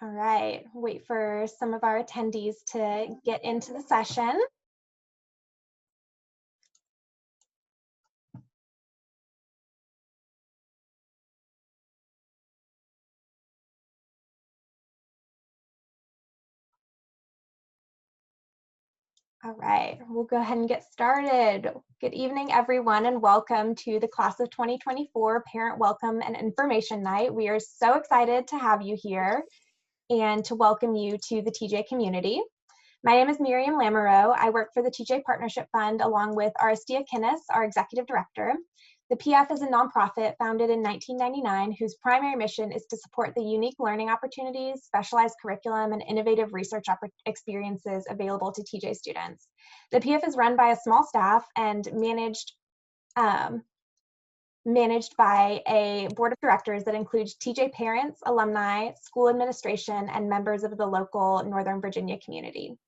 All right, wait for some of our attendees to get into the session. All right, we'll go ahead and get started. Good evening, everyone, and welcome to the Class of 2024 Parent Welcome and Information Night. We are so excited to have you here and to welcome you to the TJ community. My name is Miriam Lamoureux. I work for the TJ Partnership Fund along with Aristia Kinnis, our executive director. The PF is a nonprofit founded in 1999 whose primary mission is to support the unique learning opportunities, specialized curriculum, and innovative research experiences available to TJ students. The PF is run by a small staff and managed by a board of directors that includes TJ parents, alumni, school administration, and members of the local Northern Virginia community.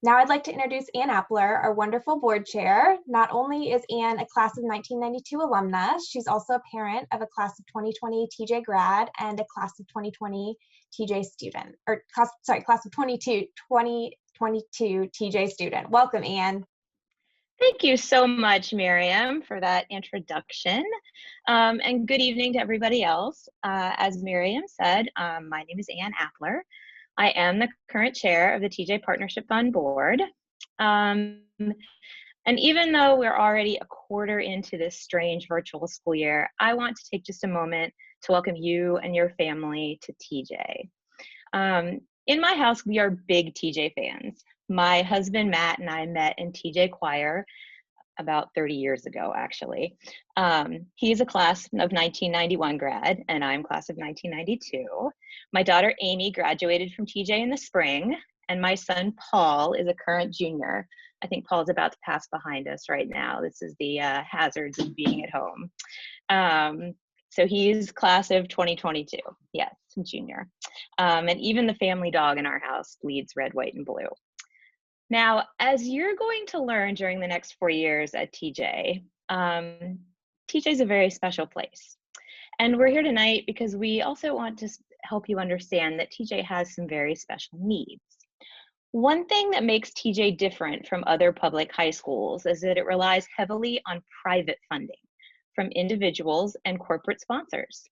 Now I'd like to introduce Ann Appler, our wonderful board chair. Not only is Ann a class of 1992 alumna, she's also a parent of a class of 2020 TJ grad and a class of 2020 TJ student, or class of 2022 TJ student. Welcome, Ann. Thank you so much, Miriam, for that introduction. And good evening to everybody else. As Miriam said, my name is Ann Appler. I am the current chair of the TJ Partnership Fund board. And even though we're already a quarter into this strange virtual school year, I want to take just a moment to welcome you and your family to TJ. In my house, we are big TJ fans. My husband, Matt, and I met in TJ choir about 30 years ago, actually. He's a class of 1991 grad, and I'm class of 1992. My daughter, Amy, graduated from TJ in the spring, and my son, Paul, is a current junior. I think Paul's about to pass behind us right now. This is the hazards of being at home. So he's class of 2022, yes, junior. And even the family dog in our house bleeds red, white, and blue. Now, as you're going to learn during the next 4 years at TJ, TJ is a very special place. And we're here tonight because we also want to help you understand that TJ has some very special needs. One thing that makes TJ different from other public high schools is that it relies heavily on private funding from individuals and corporate sponsors.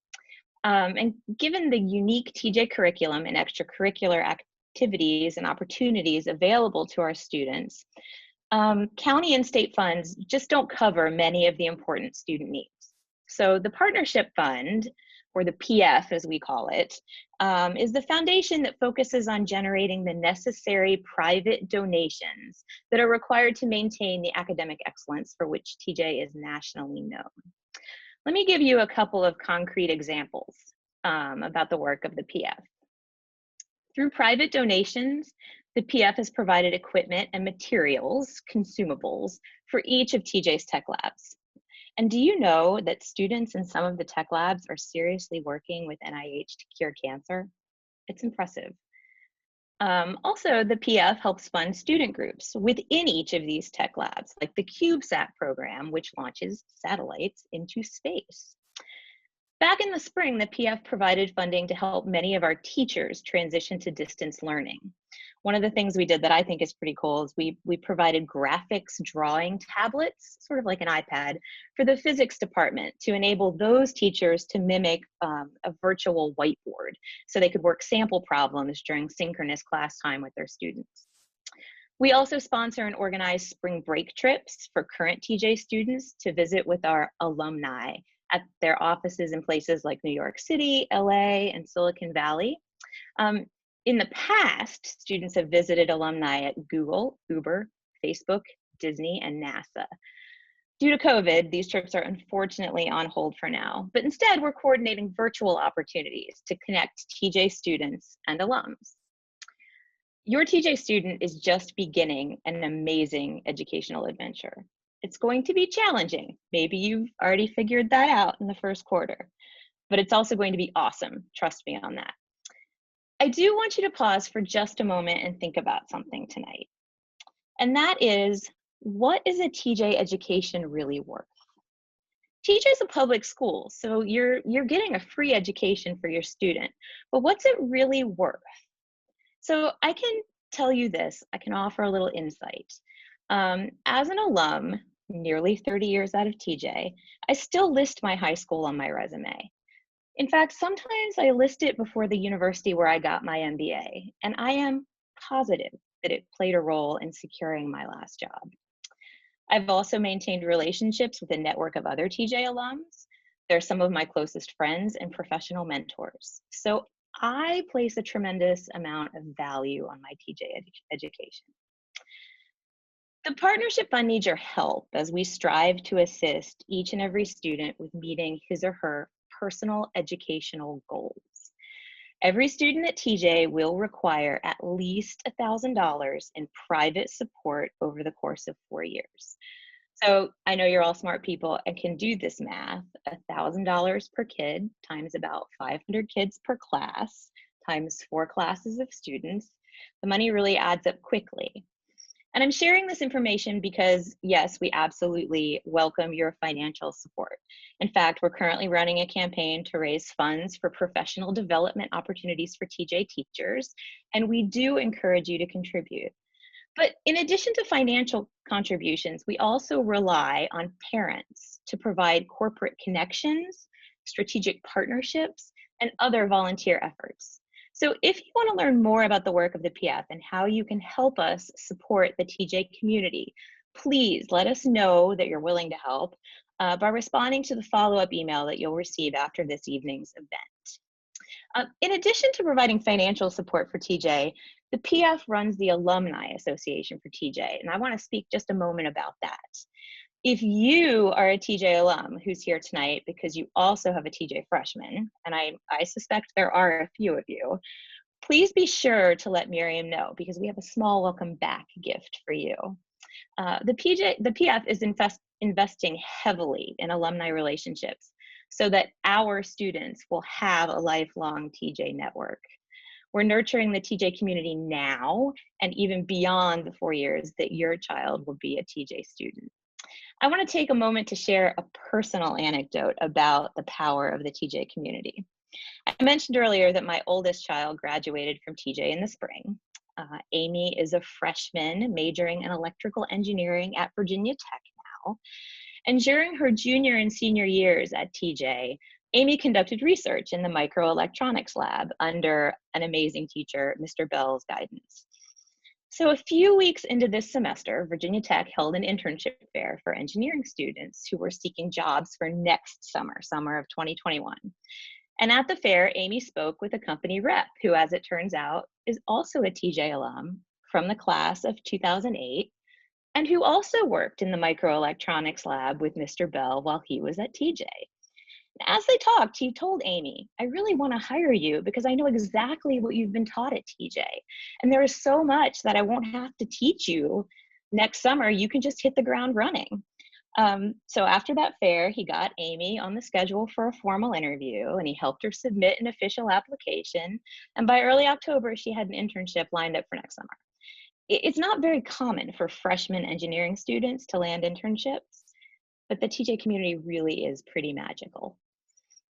And given the unique TJ curriculum and extracurricular activities and opportunities available to our students, county and state funds just don't cover many of the important student needs. So the Partnership Fund, or the PF as we call it, is the foundation that focuses on generating the necessary private donations that are required to maintain the academic excellence for which TJ is nationally known. Let me give you a couple of concrete examples about the work of the PF. Through private donations, the PF has provided equipment and materials, consumables, for each of TJ's tech labs. And do you know that students in some of the tech labs are seriously working with NIH to cure cancer? It's impressive. Also, the PF helps fund student groups within each of these tech labs, like the CubeSat program, which launches satellites into space. Back in the spring, the PF provided funding to help many of our teachers transition to distance learning. One of the things we did that I think is pretty cool is we provided graphics drawing tablets, sort of like an iPad, for the physics department to enable those teachers to mimic a virtual whiteboard so they could work sample problems during synchronous class time with their students. We also sponsor and organize spring break trips for current TJ students to visit with our alumni at their offices in places like New York City, LA, and Silicon Valley. In the past, students have visited alumni at Google, Uber, Facebook, Disney, and NASA. Due to COVID, these trips are unfortunately on hold for now, but instead we're coordinating virtual opportunities to connect TJ students and alums. Your TJ student is just beginning an amazing educational adventure. It's going to be challenging. Maybe you've already figured that out in the first quarter, but it's also going to be awesome. Trust me on that. I do want you to pause for just a moment and think about something tonight. And that is, what is a TJ education really worth? TJ is a public school, so you're getting a free education for your student, but what's it really worth? So I can tell you this, I can offer a little insight. As an alum, nearly 30 years out of TJ, I still list my high school on my resume. In fact, sometimes I list it before the university where I got my MBA, and I am positive that it played a role in securing my last job. I've also maintained relationships with a network of other TJ alums. They're some of my closest friends and professional mentors. So I place a tremendous amount of value on my TJ education. The Partnership Fund needs your help as we strive to assist each and every student with meeting his or her personal educational goals. Every student at TJ will require at least $1,000 in private support over the course of 4 years. So I know you're all smart people and can do this math. $1,000 per kid times about 500 kids per class times 4 classes of students. The money really adds up quickly. And I'm sharing this information because, yes, we absolutely welcome your financial support. In fact, we're currently running a campaign to raise funds for professional development opportunities for TJ teachers, and we do encourage you to contribute. But in addition to financial contributions, we also rely on parents to provide corporate connections, strategic partnerships, and other volunteer efforts. So if you want to learn more about the work of the PF and how you can help us support the TJ community, please let us know that you're willing to help by responding to the follow-up email that you'll receive after this evening's event. In addition to providing financial support for TJ, the PF runs the Alumni Association for TJ, and I want to speak just a moment about that. If you are a TJ alum who's here tonight because you also have a TJ freshman, and I suspect there are a few of you, please be sure to let Miriam know because we have a small welcome back gift for you. The PF is investing heavily in alumni relationships so that our students will have a lifelong TJ network. We're nurturing the TJ community now and even beyond the 4 years that your child will be a TJ student. I want to take a moment to share a personal anecdote about the power of the TJ community. I mentioned earlier that my oldest child graduated from TJ in the spring. Amy is a freshman majoring in electrical engineering at Virginia Tech now. And during her junior and senior years at TJ, Amy conducted research in the microelectronics lab under an amazing teacher, Mr. Bell's guidance. So a few weeks into this semester, Virginia Tech held an internship fair for engineering students who were seeking jobs for next summer of 2021. And at the fair, Amy spoke with a company rep who, as it turns out, is also a TJ alum from the class of 2008 and who also worked in the microelectronics lab with Mr. Bell while he was at TJ. As they talked, he told Amy, I really want to hire you because I know exactly what you've been taught at TJ. And there is so much that I won't have to teach you next summer. You can just hit the ground running. So after that fair, he got Amy on the schedule for a formal interview and he helped her submit an official application. And by early October, she had an internship lined up for next summer. It's not very common for freshman engineering students to land internships, but the TJ community really is pretty magical.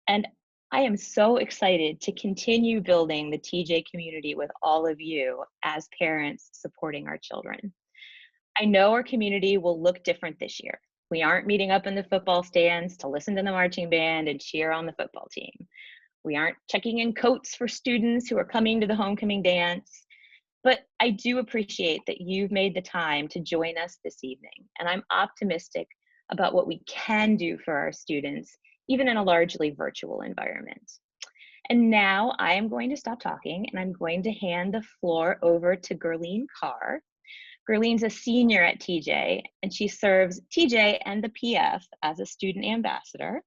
And I am so excited to continue building the TJ community with all of you as parents supporting our children. I know our community will look different this year. We aren't meeting up in the football stands to listen to the marching band and cheer on the football team. We aren't checking in coats for students who are coming to the homecoming dance. But I do appreciate that you've made the time to join us this evening, and I'm optimistic about what we can do for our students, even in a largely virtual environment. And now I am going to stop talking and I'm going to hand the floor over to Gerline Carr. Gerline's a senior at TJ and she serves TJ and the PF as a student ambassador.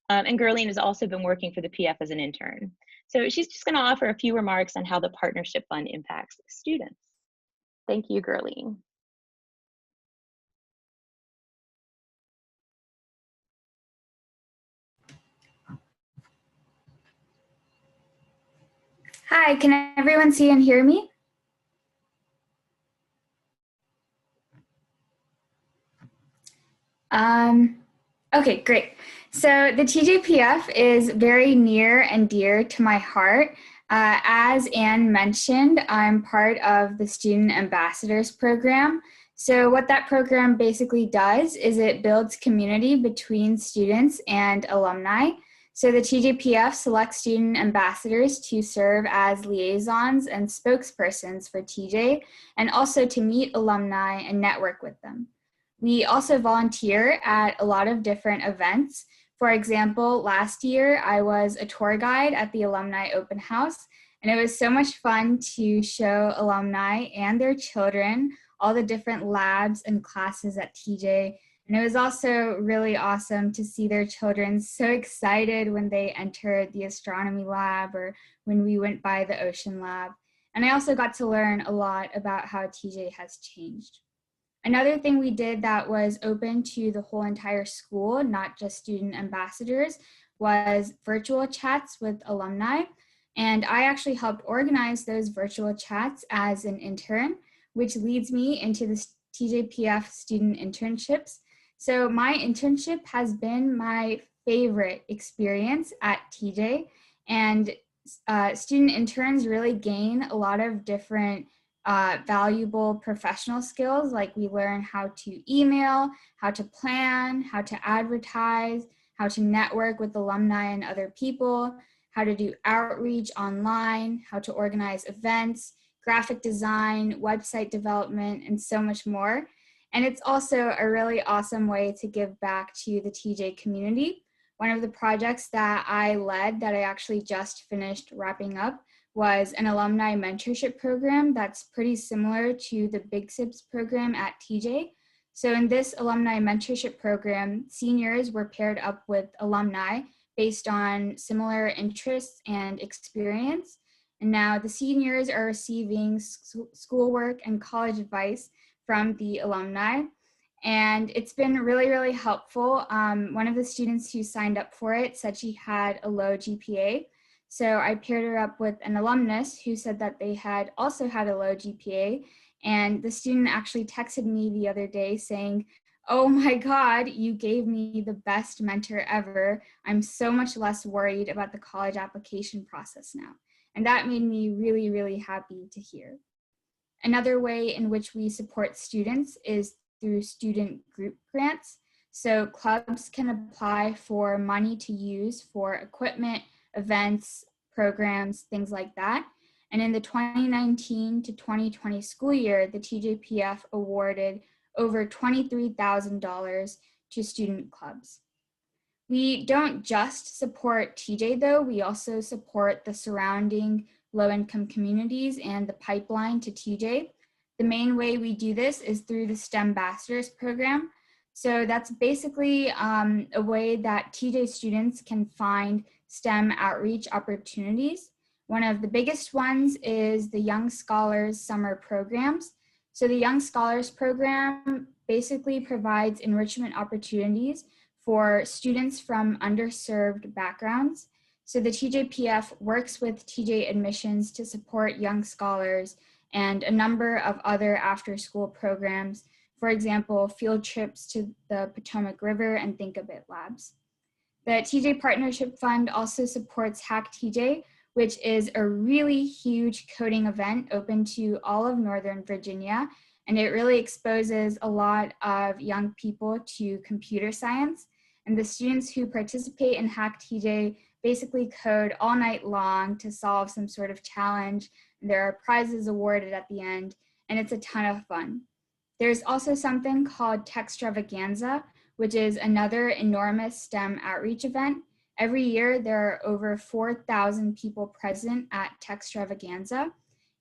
And Gerline has also been working for the PF as an intern. So she's just going to offer a few remarks on how the Partnership Fund impacts students. Thank you, Gerline. Hi, can everyone see and hear me? Okay, great. So the TJPF is very near and dear to my heart. As Anne mentioned, I'm part of the Student Ambassadors Program. So what that program basically does is it builds community between students and alumni. So the TJPF selects student ambassadors to serve as liaisons and spokespersons for TJ, and also to meet alumni and network with them. We also volunteer at a lot of different events. For example, last year I was a tour guide at the Alumni Open House, and it was so much fun to show alumni and their children all the different labs and classes at TJ. And it was also really awesome to see their children so excited when they entered the astronomy lab or when we went by the ocean lab. And I also got to learn a lot about how TJ has changed. Another thing we did that was open to the whole entire school, not just student ambassadors, was virtual chats with alumni. And I actually helped organize those virtual chats as an intern, which leads me into the TJPF student internships. So my internship has been my favorite experience at TJ, and student interns really gain a lot of different valuable professional skills, like we learn how to email, how to plan, how to advertise, how to network with alumni and other people, how to do outreach online, how to organize events, graphic design, website development, and so much more. And it's also a really awesome way to give back to the TJ community. One of the projects that I led that I actually just finished wrapping up was an alumni mentorship program that's pretty similar to the Big Sips program at TJ. So in this alumni mentorship program, seniors were paired up with alumni based on similar interests and experience. And now the seniors are receiving schoolwork and college advice from the alumni. And it's been really, really helpful. One of the students who signed up for it said she had a low GPA. So I paired her up with an alumnus who said that they had also had a low GPA. And the student actually texted me the other day saying, "Oh my God, you gave me the best mentor ever. I'm so much less worried about the college application process now." And that made me really, really happy to hear. Another way in which we support students is through student group grants. So clubs can apply for money to use for equipment, events, programs, things like that. And in the 2019 to 2020 school year, the TJPF awarded over $23,000 to student clubs. We don't just support TJ though, we also support the surrounding low-income communities and the pipeline to TJ. The main way we do this is through the STEM Ambassadors program. So that's basically a way that TJ students can find STEM outreach opportunities. One of the biggest ones is the Young Scholars Summer Programs. So the Young Scholars Program basically provides enrichment opportunities for students from underserved backgrounds. So the TJPF works with TJ Admissions to support young scholars and a number of other after-school programs, for example, field trips to the Potomac River and Think a Bit labs. The TJ Partnership Fund also supports Hack TJ, which is a really huge coding event open to all of Northern Virginia, and it really exposes a lot of young people to computer science. And the students who participate in Hack TJ basically code all night long to solve some sort of challenge. There are prizes awarded at the end, and it's a ton of fun. There's also something called Techstravaganza, which is another enormous STEM outreach event. Every year, there are over 4,000 people present at Techstravaganza.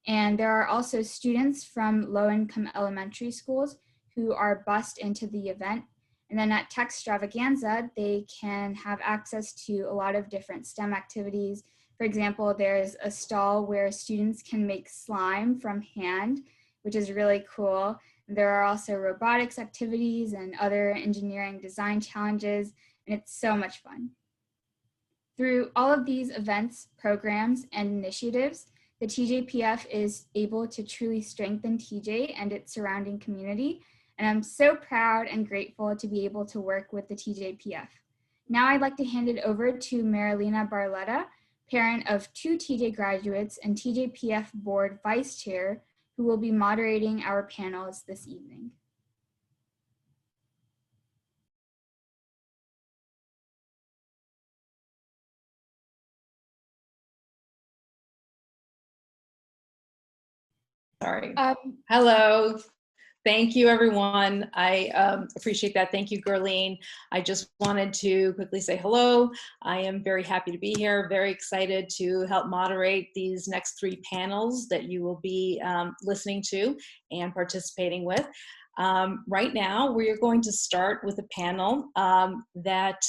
And there are also students from low-income elementary schools who are bused into the event. And then at Techstravaganza, they can have access to a lot of different STEM activities. For example, there's a stall where students can make slime from hand, which is really cool. There are also robotics activities and other engineering design challenges, and it's so much fun. Through all of these events, programs, and initiatives, the TJPF is able to truly strengthen TJ and its surrounding community. and I'm so proud and grateful to be able to work with the TJPF. Now I'd like to hand it over to Marilena Barletta, parent of 2 TJ graduates and TJPF Board Vice Chair, who will be moderating our panels this evening. Sorry. Hello. Thank you, everyone. I appreciate that. Thank you, Gerline. I just wanted to quickly say hello. I am very happy to be here, very excited to help moderate these next 3 panels that you will be listening to and participating with. Right now, we are going to start with a panel that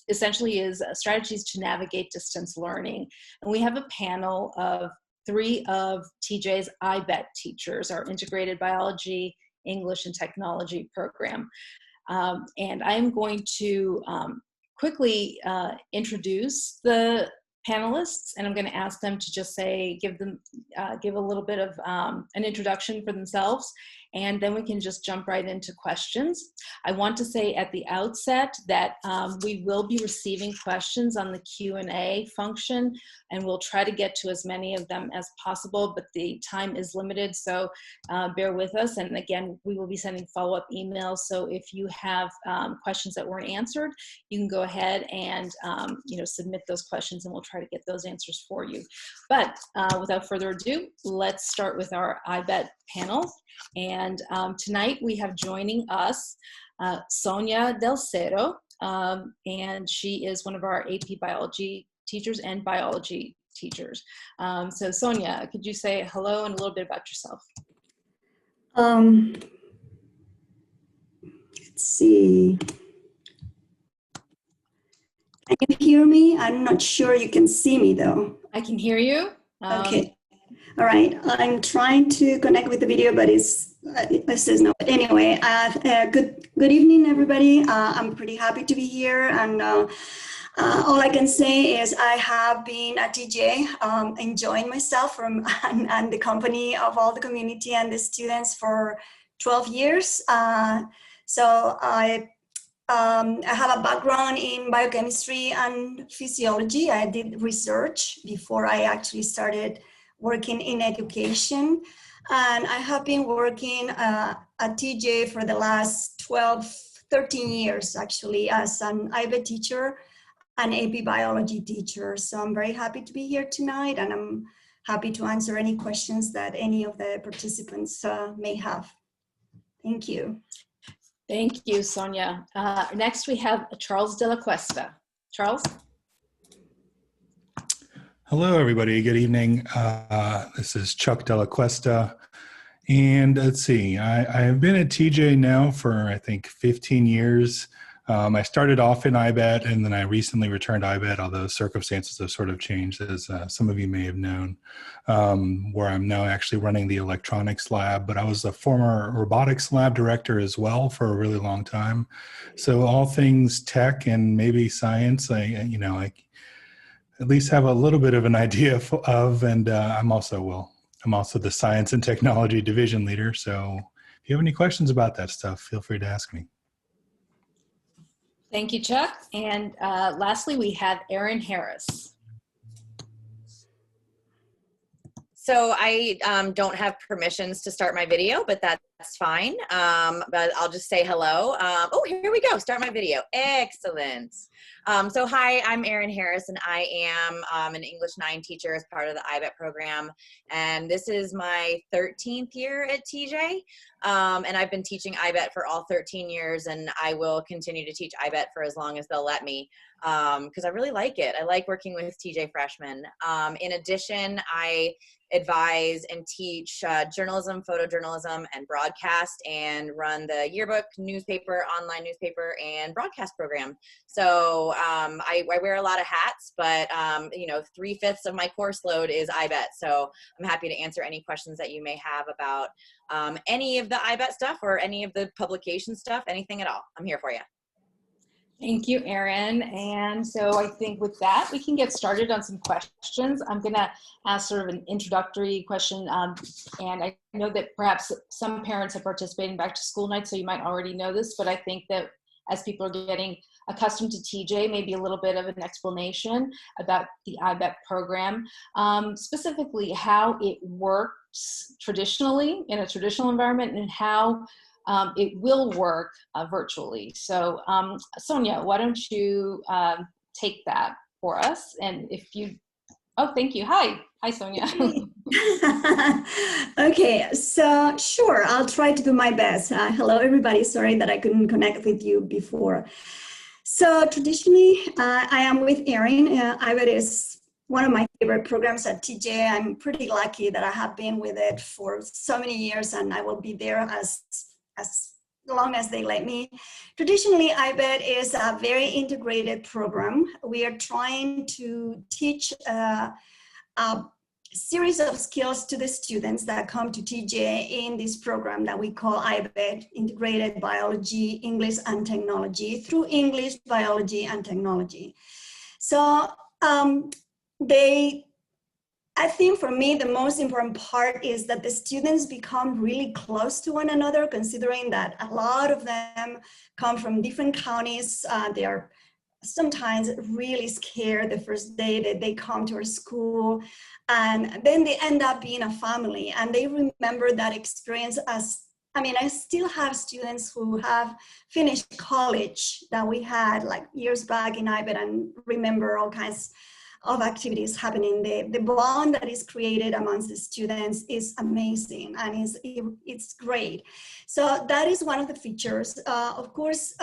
essentially is strategies to navigate distance learning. And we have a panel of 3 of TJ's IBET teachers, our Integrated Biology, English, and Technology program. And I'm going to quickly introduce the panelists, and I'm going to ask them to just give a little bit of an introduction for themselves, and then we can just jump right into questions. I want to say at the outset that we will be receiving questions on the Q&A function, and we'll try to get to as many of them as possible, but the time is limited, so bear with us. And again, we will be sending follow-up emails, so if you have questions that weren't answered, you can go ahead and submit those questions, and we'll try to get those answers for you. But without further ado, let's start with our IBET panel. And tonight we have joining us Sonia Del Cerro, and she is one of our AP Biology teachers and biology teachers. So Sonia, could you say hello and a little bit about yourself? Let's see. Can you hear me? I'm not sure you can see me though. I can hear you. Okay. All right. I'm trying to connect with the video, but it says no. But anyway, good evening, everybody. I'm pretty happy to be here, and all I can say is I have been at TJ, enjoying myself and the company of all the community and the students for 12 years. So I have a background in biochemistry and physiology. I did research before I actually started working in education. And I have been working at TJ for the last 13 years, actually, as an IBET teacher and AP biology teacher. So I'm very happy to be here tonight, and I'm happy to answer any questions that any of the participants may have. Thank you. Thank you, Sonia. Next, we have Charles de la Cuesta. Charles? Hello, everybody. Good evening. This is Chuck de la Cuesta. And let's see, I have been at TJ now for, I think, 15 years. I started off in IBET, and then I recently returned to IBET, although circumstances have sort of changed, as some of you may have known, where I'm now actually running the electronics lab. But I was a former robotics lab director as well for a really long time. So all things tech and maybe science, I at least have a little bit of an idea of, and I'm also the science and technology division leader. So if you have any questions about that stuff, feel free to ask me. Thank you, Chuck. And lastly, we have Erin Harris. So I don't have permissions to start my video, but that's fine. But I'll just say hello. Oh, here we go. Start my video. Excellent. So hi, I'm Erin Harris, and I am an English 9 teacher as part of the IBET program. And this is my 13th year at TJ. And I've been teaching IBET for all 13 years, and I will continue to teach IBET for as long as they'll let me, because I really like it. I like working with TJ freshmen. In addition, I advise and teach journalism, photojournalism, and broadcast, and run the yearbook, newspaper, online newspaper, and broadcast program. So I wear a lot of hats, but 3/5 of my course load is IBET. So I'm happy to answer any questions that you may have about any of the IBET stuff or any of the publication stuff, anything at all. I'm here for you. Thank you, Erin. And so I think with that, we can get started on some questions. I'm going to ask sort of an introductory question. And I know that perhaps some parents are participating back to school night, so you might already know this, but I think that as people are getting accustomed to TJ, maybe a little bit of an explanation about the IBET program, specifically how it works traditionally in a traditional environment and how it will work virtually. So Sonia, why don't you take that for us? And if you, oh, thank you. Hi, Sonia. Okay, so sure, I'll try to do my best. Hello, everybody. Sorry that I couldn't connect with you before. So traditionally, I am with Erin. IBET is one of my favorite programs at TJ. I'm pretty lucky that I have been with it for so many years, and I will be there as long as they let me. Traditionally, IBET is a very integrated program. We are trying to teach a series of skills to the students that come to TJ in this program that we call IBET, Integrated Biology, English and Technology, through English, Biology, and Technology. So I think for me, the most important part is that the students become really close to one another, considering that a lot of them come from different counties. They are sometimes really scared the first day that they come to our school, and then they end up being a family, and they remember that experience as, I mean, I still have students who have finished college that we had like years back in IBET and remember all kinds of activities happening. The bond that is created amongst the students is amazing, and it's great. So that is one of the features. Of course,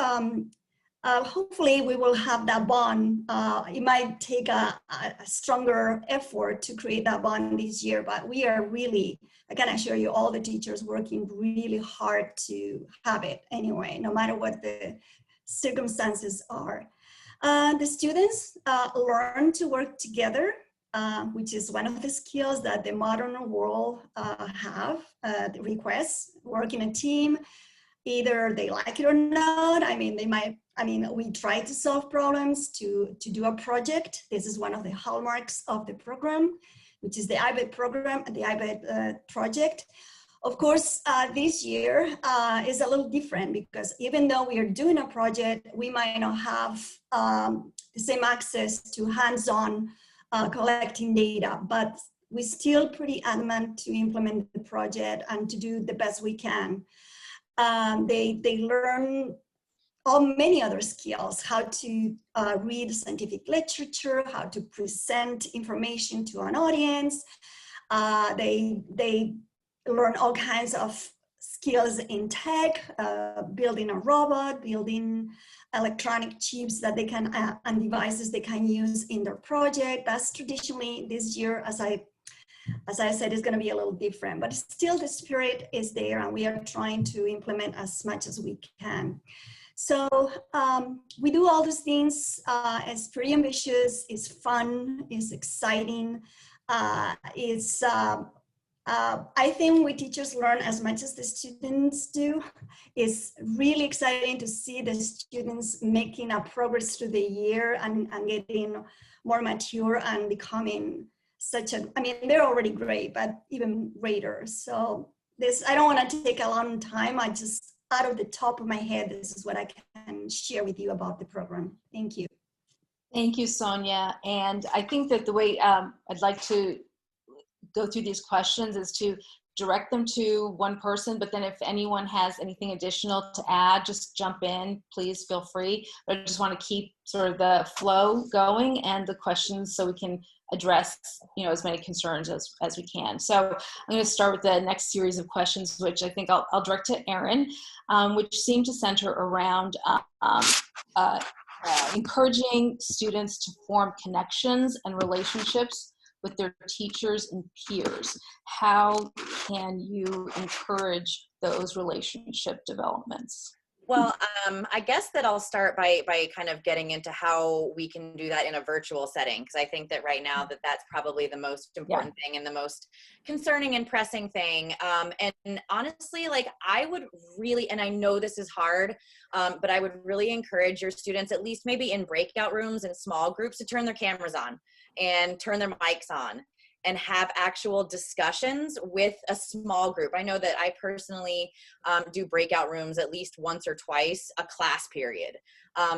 hopefully we will have that bond. It might take a stronger effort to create that bond this year, but we are really, I can assure you, all the teachers working really hard to have it anyway, no matter what the circumstances are. The students learn to work together, which is one of the skills that the modern world requests. Work in a team, either they like it or not. We try to solve problems, to do a project. This is one of the hallmarks of the program, which is the IBET program, the IBET project. Of course, this year is a little different because even though we are doing a project, we might not have the same access to hands-on collecting data, but we're still pretty adamant to implement the project and to do the best we can. They learn many other skills, how to read scientific literature, how to present information to an audience. They learn all kinds of skills in tech, building a robot, building electronic chips that they can, and devices they can use in their project. That's traditionally this year, as I said, is going to be a little different, but still the spirit is there, and we are trying to implement as much as we can. So we do all those things. It's pretty ambitious, it's fun, it's exciting. I think we teachers learn as much as the students do. It's really exciting to see the students making a progress through the year and getting more mature and becoming they're already great, but even greater. So I don't want to take a long time. I just, out of the top of my head, this is what I can share with you about the program. Thank you. Thank you, Sonia. And I think that the way I'd like to go through these questions is to direct them to one person, but then if anyone has anything additional to add, just jump in, please feel free. But I just want to keep sort of the flow going and the questions so we can address, as many concerns as we can. So I'm going to start with the next series of questions, which I think I'll direct to Erin, which seem to center around encouraging students to form connections and relationships with their teachers and peers. How can you encourage those relationship developments? Well, I guess that I'll start by kind of getting into how we can do that in a virtual setting, because I think that right now that's probably the most important thing and the most concerning and pressing thing. And honestly, like I would really, and I know this is hard, but I would really encourage your students, at least maybe in breakout rooms and small groups, to turn their cameras on and turn their mics on and have actual discussions with a small group. I know that I personally do breakout rooms at least once or twice a class period,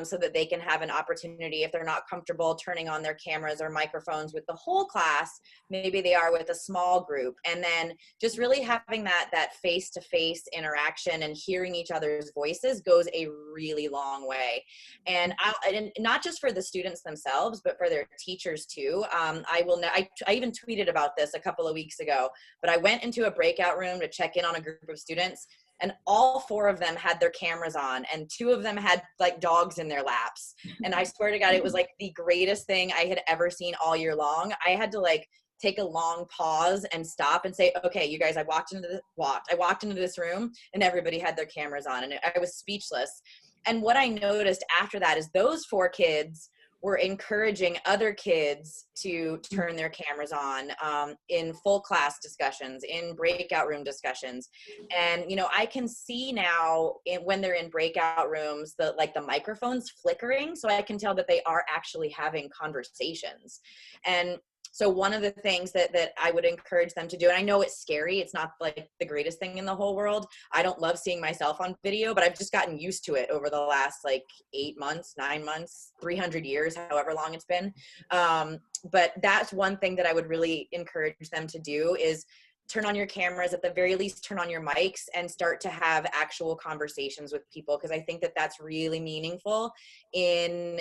so that they can have an opportunity, if they're not comfortable turning on their cameras or microphones with the whole class, maybe they are with a small group. And then just really having that face-to-face interaction and hearing each other's voices goes a really long way. And not just for the students themselves, but for their teachers too. I even tweeted about this a couple of weeks ago, but I went into a breakout room to check in on a group of students, and all 4 of them had their cameras on, and 2 of them had like dogs in their laps. And I swear to God, it was like the greatest thing I had ever seen all year long. I had to like take a long pause and stop and say, okay, you guys, I walked into this room and everybody had their cameras on, and I was speechless. And what I noticed after that is those 4 kids were encouraging other kids to turn their cameras on in full class discussions, in breakout room discussions. And, you know, I can see now when they're in breakout rooms, the microphones flickering. So I can tell that they are actually having conversations. And so one of the things that I would encourage them to do, and I know it's scary, it's not like the greatest thing in the whole world. I don't love seeing myself on video, but I've just gotten used to it over the last like 8 months, 9 months, 300 years, however long it's been. But that's one thing that I would really encourage them to do, is turn on your cameras, at the very least turn on your mics, and start to have actual conversations with people, because I think that that's really meaningful in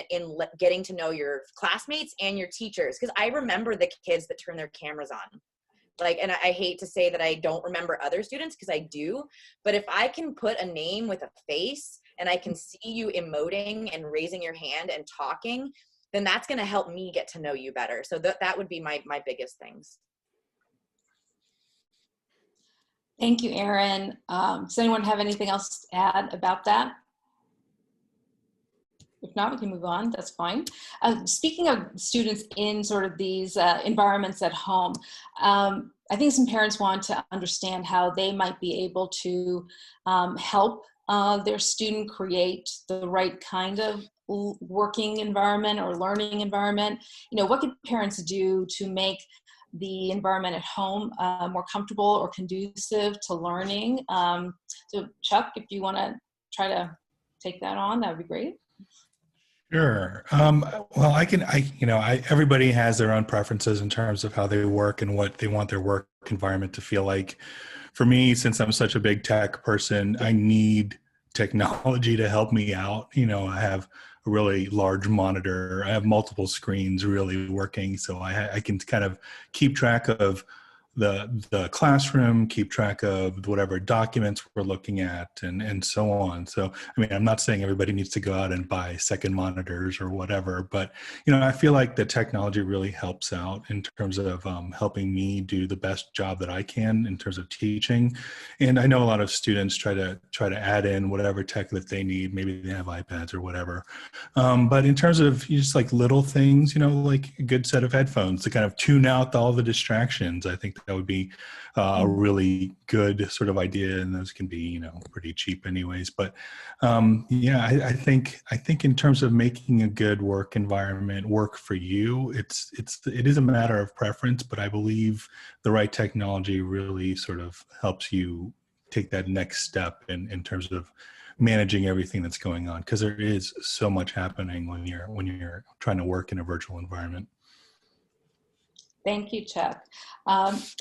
getting to know your classmates and your teachers. Because I remember the kids that turn their cameras on, like, and I hate to say that I don't remember other students, because I do, but if I can put a name with a face and I can see you emoting and raising your hand and talking, then that's going to help me get to know you better. So that would be my biggest things. Thank you, Erin. Does anyone have anything else to add about that? If not, we can move on. That's fine. Speaking of students in sort of these environments at home, I think some parents want to understand how they might be able to help their student create the right kind of working environment or learning environment. You know, what could parents do to make the environment at home more comfortable or conducive to learning? So Chuck, if you want to try to take that on, that would be great. Sure. Well, everybody has their own preferences in terms of how they work and what they want their work environment to feel like. For me, since I'm such a big tech person, I need technology to help me out. You know, I have a really large monitor. I have multiple screens really working, so I can kind of keep track of the classroom, keep track of whatever documents we're looking at, and so on. So, I mean, I'm not saying everybody needs to go out and buy second monitors or whatever, but, you know, I feel like the technology really helps out in terms of helping me do the best job that I can in terms of teaching. And I know a lot of students try to add in whatever tech that they need. Maybe they have iPads or whatever. But in terms of just like little things, you know, like a good set of headphones to kind of tune out all the distractions, I think that would be a really good sort of idea, and those can be, you know, pretty cheap anyways. But yeah, I think in terms of making a good work environment work for you, it is a matter of preference, but I believe the right technology really sort of helps you take that next step in terms of managing everything that's going on, because there is so much happening when you're trying to work in a virtual environment. Thank you, Chuck.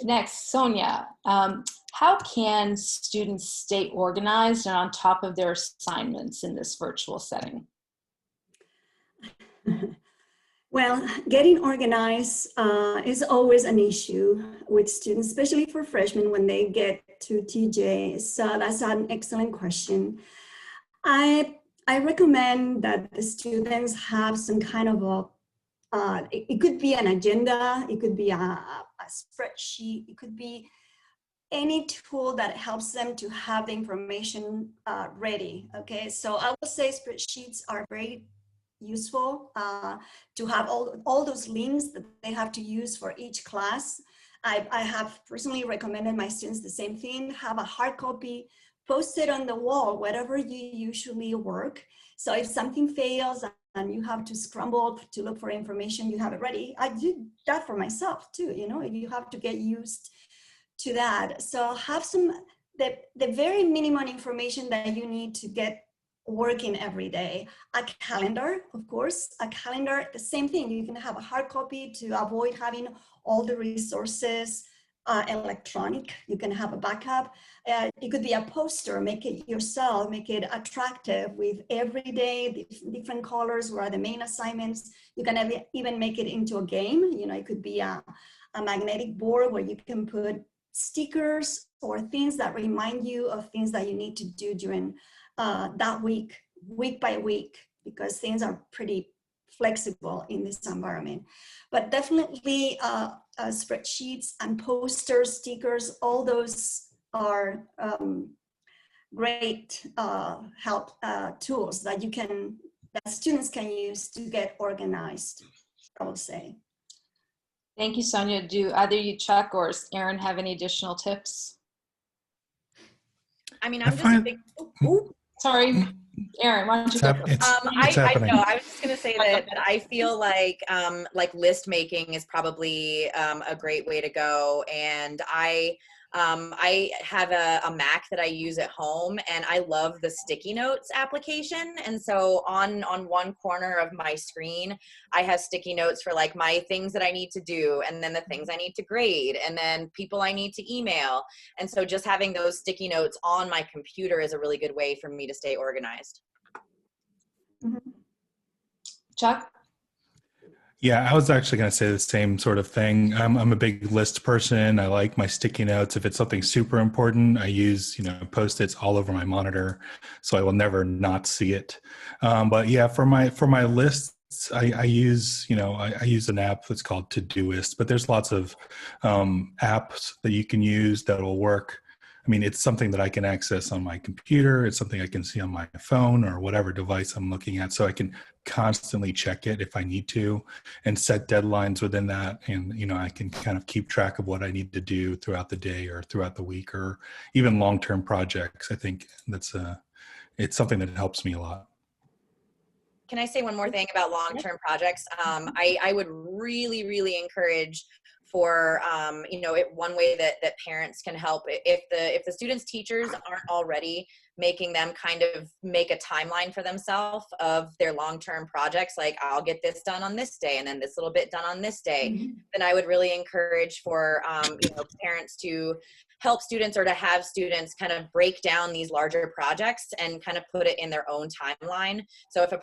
Next, Sonia, how can students stay organized and on top of their assignments in this virtual setting? Well, getting organized is always an issue with students, especially for freshmen when they get to TJ. So that's an excellent question. I recommend that the students have some kind of it could be an agenda, it could be a spreadsheet, it could be any tool that helps them to have the information ready. Okay, so I would say spreadsheets are very useful to have all those links that they have to use for each class. I have personally recommended my students the same thing, have a hard copy, post it on the wall, wherever you usually work. So if something fails and you have to scramble to look for information, you have it ready. I do that for myself too, you know, you have to get used to that. So have the very minimum information that you need to get working every day. A calendar, of course, a calendar, the same thing. You can have a hard copy to avoid having all the resources electronic. You can have a backup. It could be a poster, make it yourself, make it attractive with every day, different colors, where are the main assignments. You can even make it into a game. You know, it could be a magnetic board where you can put stickers or things that remind you of things that you need to do during that week by week, because things are pretty flexible in this environment. But definitely spreadsheets and posters, stickers, all those are great help tools that that students can use to get organized, I would say. Thank you, Sonia. Do either you, Chuck, or Erin have any additional tips? I mean, I'm just a big, sorry, Erin, why don't you go first? I know, I was just gonna say that I feel like list making is probably a great way to go. And I have a Mac that I use at home, and I love the sticky notes application. And so on one corner of my screen, I have sticky notes for like my things that I need to do, and then the things I need to grade, and then people I need to email. And so just having those sticky notes on my computer is a really good way for me to stay organized. Chuck? Yeah, I was actually going to say the same sort of thing. I'm a big list person. I like my sticky notes. If it's something super important, I use, Post-its all over my monitor, so I will never not see it. But yeah, for my lists, I use, I use an app that's called Todoist, but there's lots of apps that you can use that will work. I mean, it's something that I can access on my computer. It's something I can see on my phone or whatever device I'm looking at. So I can constantly check it if I need to and set deadlines within that. And, I can kind of keep track of what I need to do throughout the day or throughout the week, or even long-term projects. I think it's something that helps me a lot. Can I say one more thing about long-term projects? I would really, really encourage for, one way that parents can help, if the students' teachers aren't already making them kind of make a timeline for themselves of their long-term projects, like I'll get this done on this day and then this little bit done on this day, then I would really encourage for, parents to help students, or to have students kind of break down these larger projects and kind of put it in their own timeline. So if a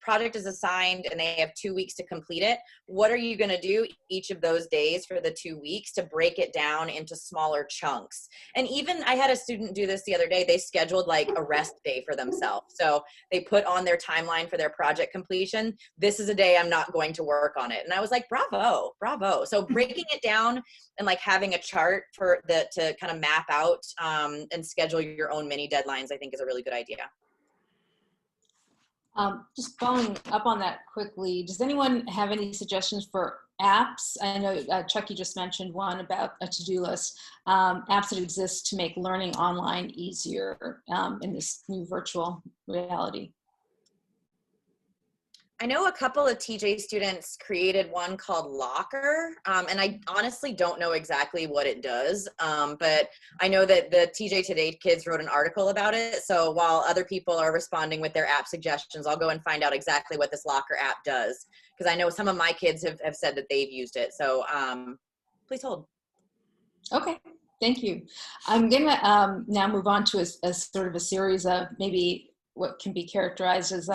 project is assigned and they have 2 weeks to complete it, what are you going to do each of those days for the 2 weeks to break it down into smaller chunks? And even I had a student do this the other day. They scheduled like a rest day for themselves. So they put on their timeline for their project completion, this is a day I'm not going to work on it. And I was like, bravo, bravo. So breaking it down and like having a chart to kind of map out and schedule your own mini deadlines, I think is a really good idea. Just following up on that quickly, does anyone have any suggestions for apps? I know Chucky just mentioned one about a to-do list, apps that exist to make learning online easier in this new virtual reality. I know a couple of TJ students created one called Locker, and I honestly don't know exactly what it does, but I know that the TJ Today kids wrote an article about it. So while other people are responding with their app suggestions, I'll go and find out exactly what this Locker app does, because I know some of my kids have said that they've used it. So please hold. Okay, thank you. I'm gonna now move on to a sort of a series of maybe what can be characterized as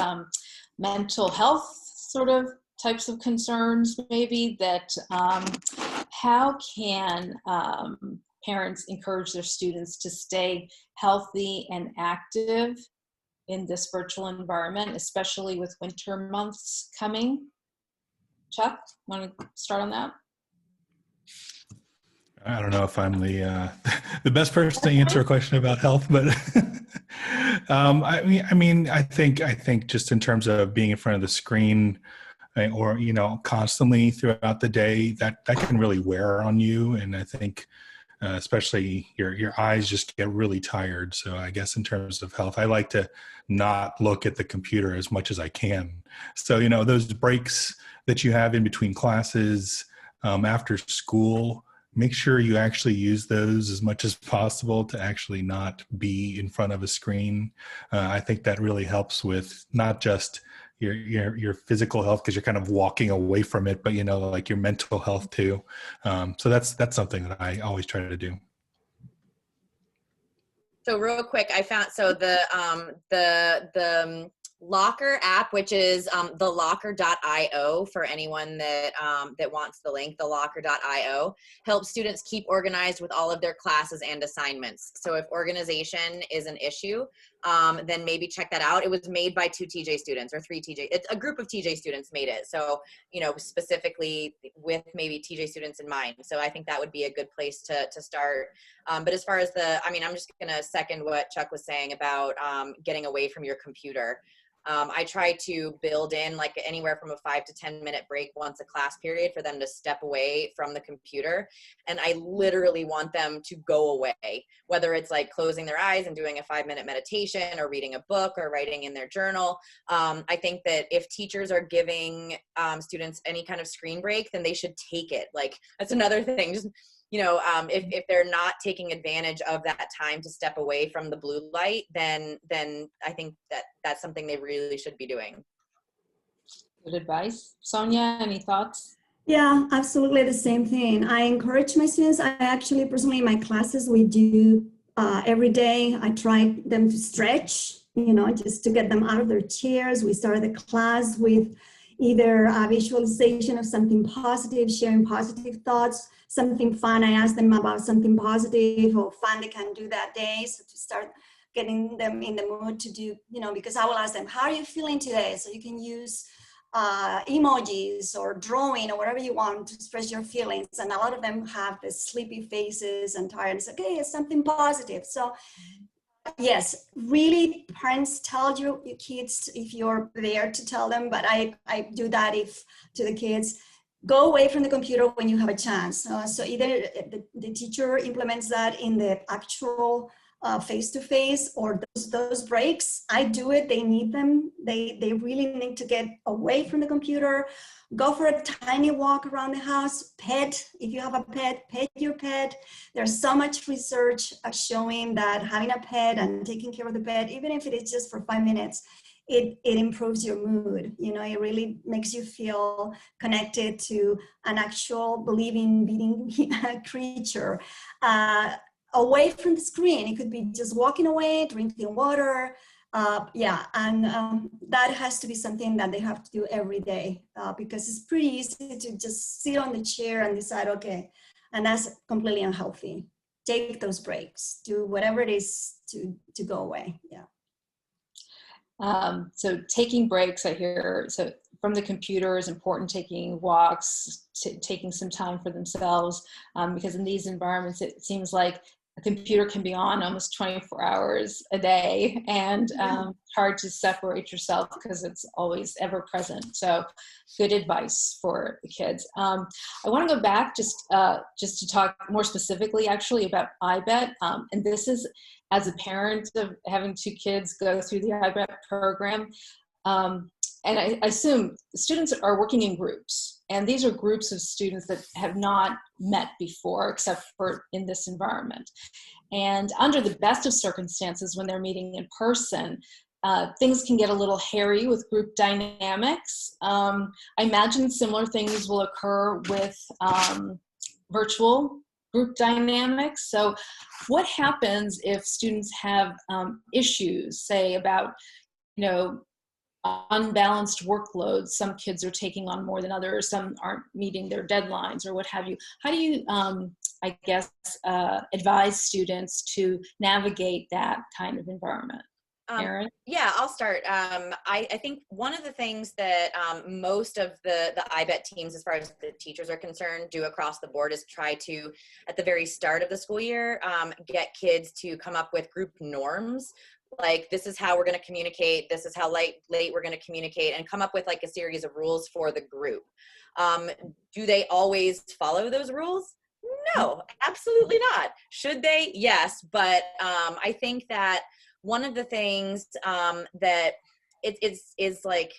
mental health sort of types of concerns, maybe, that how can parents encourage their students to stay healthy and active in this virtual environment, especially with winter months coming? Chuck, want to start on that? I don't know if I'm the the best person to answer a question about health, but I think just in terms of being in front of the screen, or constantly throughout the day, that can really wear on you, and I think especially your eyes just get really tired. So I guess in terms of health, I like to not look at the computer as much as I can. So those breaks that you have in between classes, after school, make sure you actually use those as much as possible to actually not be in front of a screen. I think that really helps with not just your physical health, because you're kind of walking away from it, but like your mental health too. So that's something that I always try to do. So real quick, I found, so the Locker app, which is thelocker.io, for anyone that that wants the link, thelocker.io, helps students keep organized with all of their classes and assignments. So if organization is an issue, then maybe check that out. It was made by 2 TJ students, or 3 TJ. It's a group of TJ students made it. So, specifically with maybe TJ students in mind. So I think that would be a good place to start. But as far as I'm just going to second what Chuck was saying about getting away from your computer. I try to build in like anywhere from a 5 to 10 minute break once a class period for them to step away from the computer. And I literally want them to go away, whether it's like closing their eyes and doing a 5-minute meditation, or reading a book, or writing in their journal. I think that if teachers are giving students any kind of screen break, then they should take it. Like, that's another thing. Just, if they're not taking advantage of that time to step away from the blue light, then I think that's something they really should be doing. Good advice. Sonia, any thoughts? Yeah, absolutely the same thing. I encourage my students. I actually, personally, in my classes, we do every day. I try them to stretch, just to get them out of their chairs. We start the class with either a visualization of something positive, sharing positive thoughts, something fun. I ask them about something positive or fun they can do that day. So to start getting them in the mood to do, because I will ask them, how are you feeling today? So you can use emojis or drawing or whatever you want to express your feelings. And a lot of them have the sleepy faces and tired. It's okay, it's something positive. So yes, really, parents, tell your kids if you're there to tell them, but I do that to the kids. Go away from the computer when you have a chance. So either the teacher implements that in the actual face-to-face, or those breaks. I do it. They need them. They really need to get away from the computer. Go for a tiny walk around the house. Pet, if you have a pet, pet your pet. There's so much research showing that having a pet and taking care of the pet, even if it is just for 5 minutes, it improves your mood. It really makes you feel connected to an actual living, beating creature. Away from the screen. It could be just walking away, drinking water. That has to be something that they have to do every day, because it's pretty easy to just sit on the chair and decide, okay, and that's completely unhealthy. Take those breaks, do whatever it is to go away. Yeah. So taking breaks, I hear, so from the computer is important, taking walks, taking some time for themselves, because in these environments, it seems like a computer can be on almost 24 hours a day, and hard to separate yourself because it's always ever present. So good advice for the kids. I want to go back just to talk more specifically actually about IBET. And this is as a parent of having 2 kids go through the IBET program. And I assume students are working in groups, and these are groups of students that have not met before, except for in this environment. And under the best of circumstances, when they're meeting in person, things can get a little hairy with group dynamics. I imagine similar things will occur with virtual group dynamics. So what happens if students have issues, say about, unbalanced workloads? Some kids are taking on more than others, some aren't meeting their deadlines or what have you. How do you, advise students to navigate that kind of environment? Erin? Yeah, I'll start. I think one of the things that most of the IBET teams, as far as the teachers are concerned, do across the board is try to, at the very start of the school year, get kids to come up with group norms. Like, this is how we're going to communicate. This is how late we're going to communicate, and come up with like a series of rules for the group. Do they always follow those rules? No, absolutely not. Should they? Yes. But I think that one of the things that is like,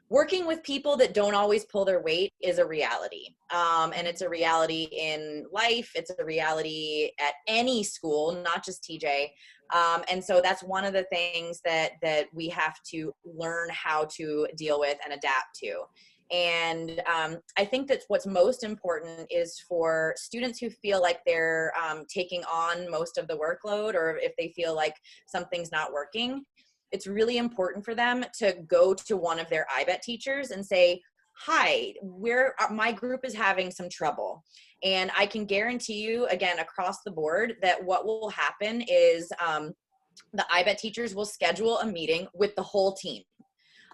working with people that don't always pull their weight is a reality. And it's a reality in life. It's a reality at any school, not just TJ. And so that's one of the things that we have to learn how to deal with and adapt to. And I think that what's most important is for students who feel like they're taking on most of the workload, or if they feel like something's not working, it's really important for them to go to one of their IBET teachers and say, hi, my group is having some trouble. And I can guarantee you, again, across the board, that what will happen is the IBET teachers will schedule a meeting with the whole team.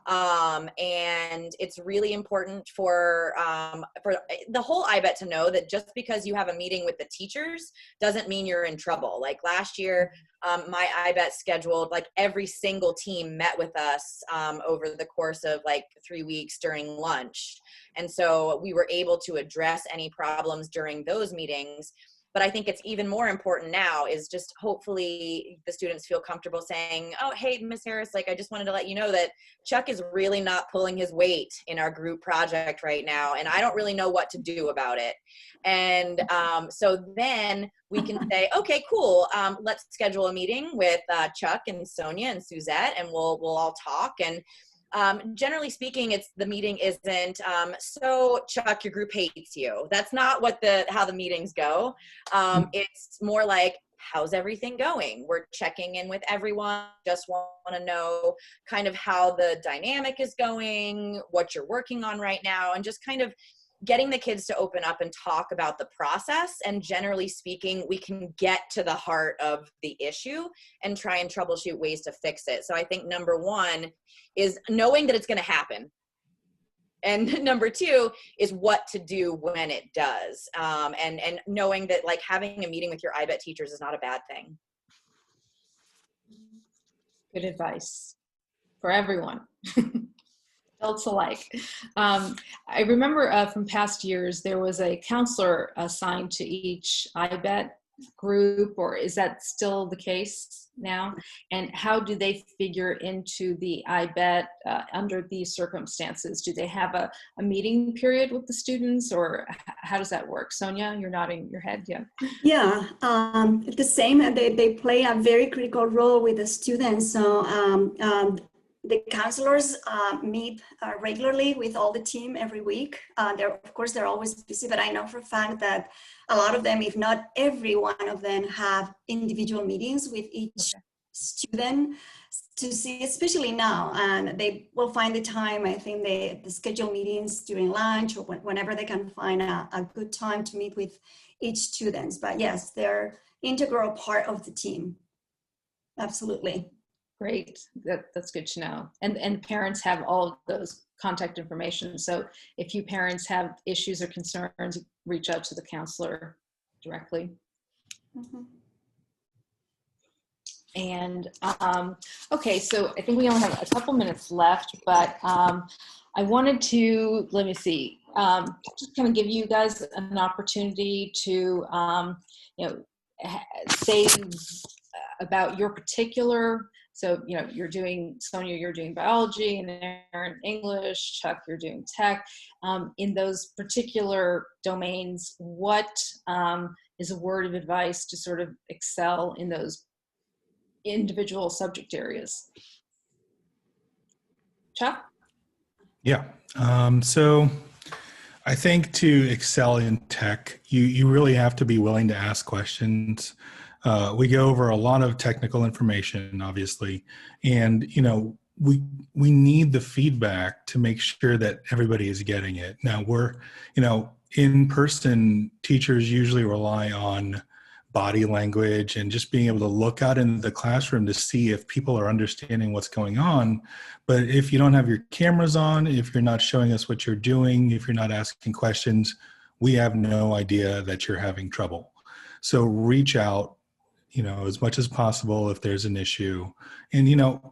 And it's really important for the whole IBET to know that just because you have a meeting with the teachers doesn't mean you're in trouble. Like last year, my IBET scheduled, like every single team met with us over the course of like 3 weeks during lunch. And so we were able to address any problems during those meetings. But I think it's even more important now is just hopefully the students feel comfortable saying, oh, hey, Miss Harris, like, I just wanted to let you know that Chuck is really not pulling his weight in our group project right now, and I don't really know what to do about it. And so then we can say, okay, cool, let's schedule a meeting with Chuck and Sonia and Suzette, and we'll all talk. And generally speaking, the meeting isn't, so Chuck, your group hates you. That's not how the meetings go. It's more like, how's everything going? We're checking in with everyone, just want to know kind of how the dynamic is going, what you're working on right now, and just kind of getting the kids to open up and talk about the process. And generally speaking, we can get to the heart of the issue and try and troubleshoot ways to fix it. So I think number one is knowing that it's going to happen. And number two is what to do when it does. And knowing that, like, having a meeting with your IBET teachers is not a bad thing. Good advice for everyone. Adults alike. I remember from past years, there was a counselor assigned to each IBET group, or is that still the case now? And how do they figure into the IBET under these circumstances? Do they have a meeting period with the students, or how does that work? Sonia, you're nodding your head, yeah. Yeah, the same, and they play a very critical role with the students. So the counselors meet regularly with all the team every week. Of course, they're always busy, but I know for a fact that a lot of them, if not every one of them, have individual meetings with each student to see, especially now. And they will find the time. I think they schedule meetings during lunch or whenever they can find a good time to meet with each student. But yes, they're integral part of the team. Absolutely. Great, that's good to know. And parents have all of those contact information. So if you parents have issues or concerns, reach out to the counselor directly. Mm-hmm. And okay, so I think we only have a couple minutes left, but I wanted to, let me see, just kind of give you guys an opportunity to, say about your particular. So, you're doing, Sonia, you're doing biology, and Aaron English, Chuck, you're doing tech. In those particular domains, what is a word of advice to sort of excel in those individual subject areas? Chuck? Yeah. So I think to excel in tech, you really have to be willing to ask questions. We go over a lot of technical information, obviously, and we need the feedback to make sure that everybody is getting it. Now in person, teachers usually rely on body language and just being able to look out into the classroom to see if people are understanding what's going on. But if you don't have your cameras on, if you're not showing us what you're doing, if you're not asking questions, we have no idea that you're having trouble. So reach out, as much as possible if there's an issue. And,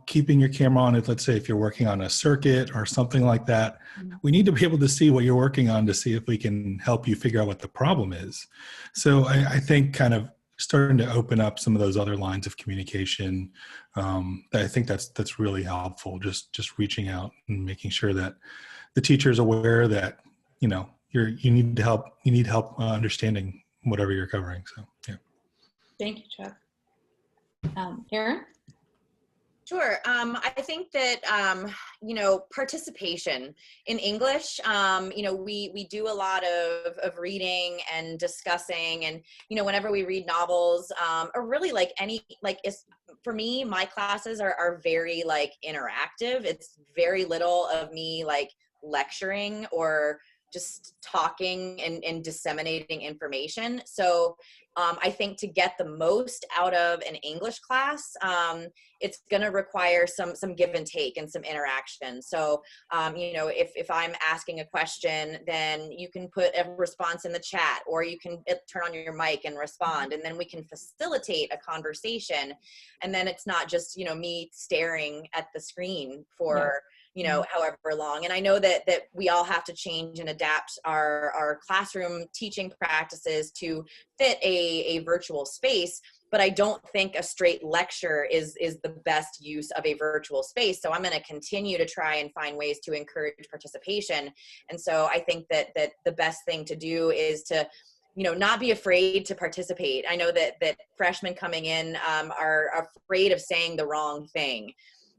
keeping your camera on, let's say if you're working on a circuit or something like that, we need to be able to see what you're working on to see if we can help you figure out what the problem is. So I think kind of starting to open up some of those other lines of communication, I think that's really helpful, just reaching out and making sure that the teacher is aware that, you need help understanding whatever you're covering. So, yeah. Thank you, Chuck. Erin? Sure. I think that, participation in English, we do a lot of reading and discussing, and, whenever we read novels, or really for me, my classes are very interactive. It's very little of me lecturing or just talking and disseminating information. So I think to get the most out of an English class, it's going to require some give and take and some interaction. So, if I'm asking a question, then you can put a response in the chat, or you can turn on your mic and respond, and then we can facilitate a conversation. And then it's not just, me staring at the screen for, however long. And I know that we all have to change and adapt our classroom teaching practices to fit a virtual space, but I don't think a straight lecture is the best use of a virtual space. So I'm going to continue to try and find ways to encourage participation. And so I think that the best thing to do is to not be afraid to participate. I know that freshmen coming in are afraid of saying the wrong thing.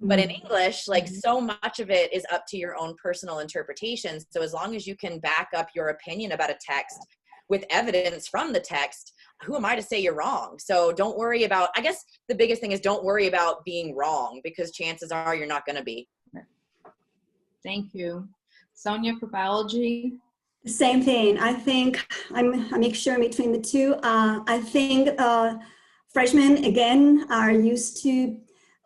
But in English, so much of it is up to your own personal interpretation. So as long as you can back up your opinion about a text with evidence from the text, who am I to say you're wrong? So don't worry about, I guess the biggest thing is don't worry about being wrong, because chances are you're not going to be. Thank you. Sonia, for biology? The same thing. I think I'm a mixture between the two. I think freshmen, again, are used to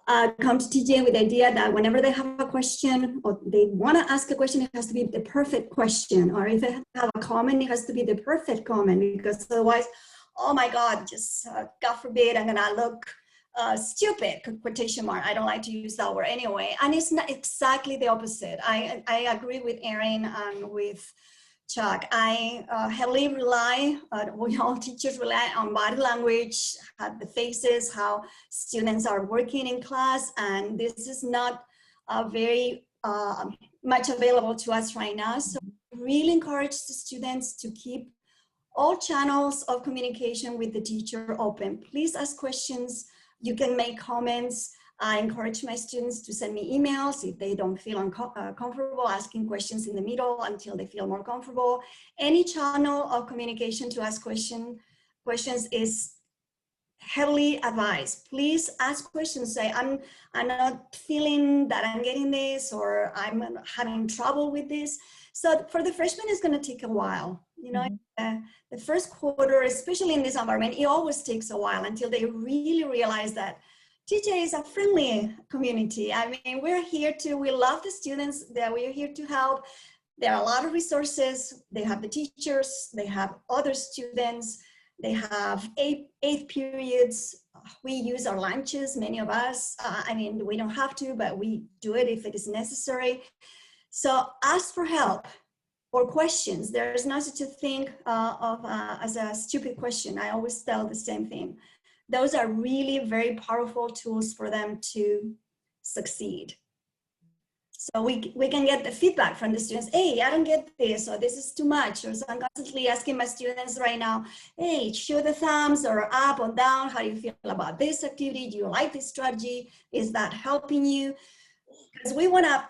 come to TJ with the idea that whenever they have a question or they want to ask a question, it has to be the perfect question. Or if they have a comment, it has to be the perfect comment, because otherwise, oh my God, just God forbid, I'm going to look stupid, quotation mark. I don't like to use that word anyway. And it's not exactly the opposite. I agree with Erin and with Chuck. I heavily rely, we all teachers rely on body language, the faces, how students are working in class, and this is not very much available to us right now. So really encourage the students to keep all channels of communication with the teacher open. Please ask questions. You can make comments. I encourage my students to send me emails if they don't feel comfortable asking questions in the middle until they feel more comfortable. Any channel of communication to ask questions is heavily advised. Please ask questions. Say, I'm not feeling that I'm getting this, or I'm having trouble with this. So for the freshmen, it's going to take a while. The first quarter, especially in this environment, it always takes a while until they really realize that TJ is a friendly community. I mean, we love the students, that we're here to help. There are a lot of resources. They have the teachers, they have other students, they have eighth periods. We use our lunches, many of us. We don't have to, but we do it if it is necessary. So ask for help or questions. There's no such a thing as a stupid question. I always tell the same thing. Those are really very powerful tools for them to succeed. So we can get the feedback from the students. Hey, I don't get this, or this is too much. Or so I'm constantly asking my students right now, hey, show the thumbs or up or down. How do you feel about this activity? Do you like this strategy? Is that helping you? Because we want to,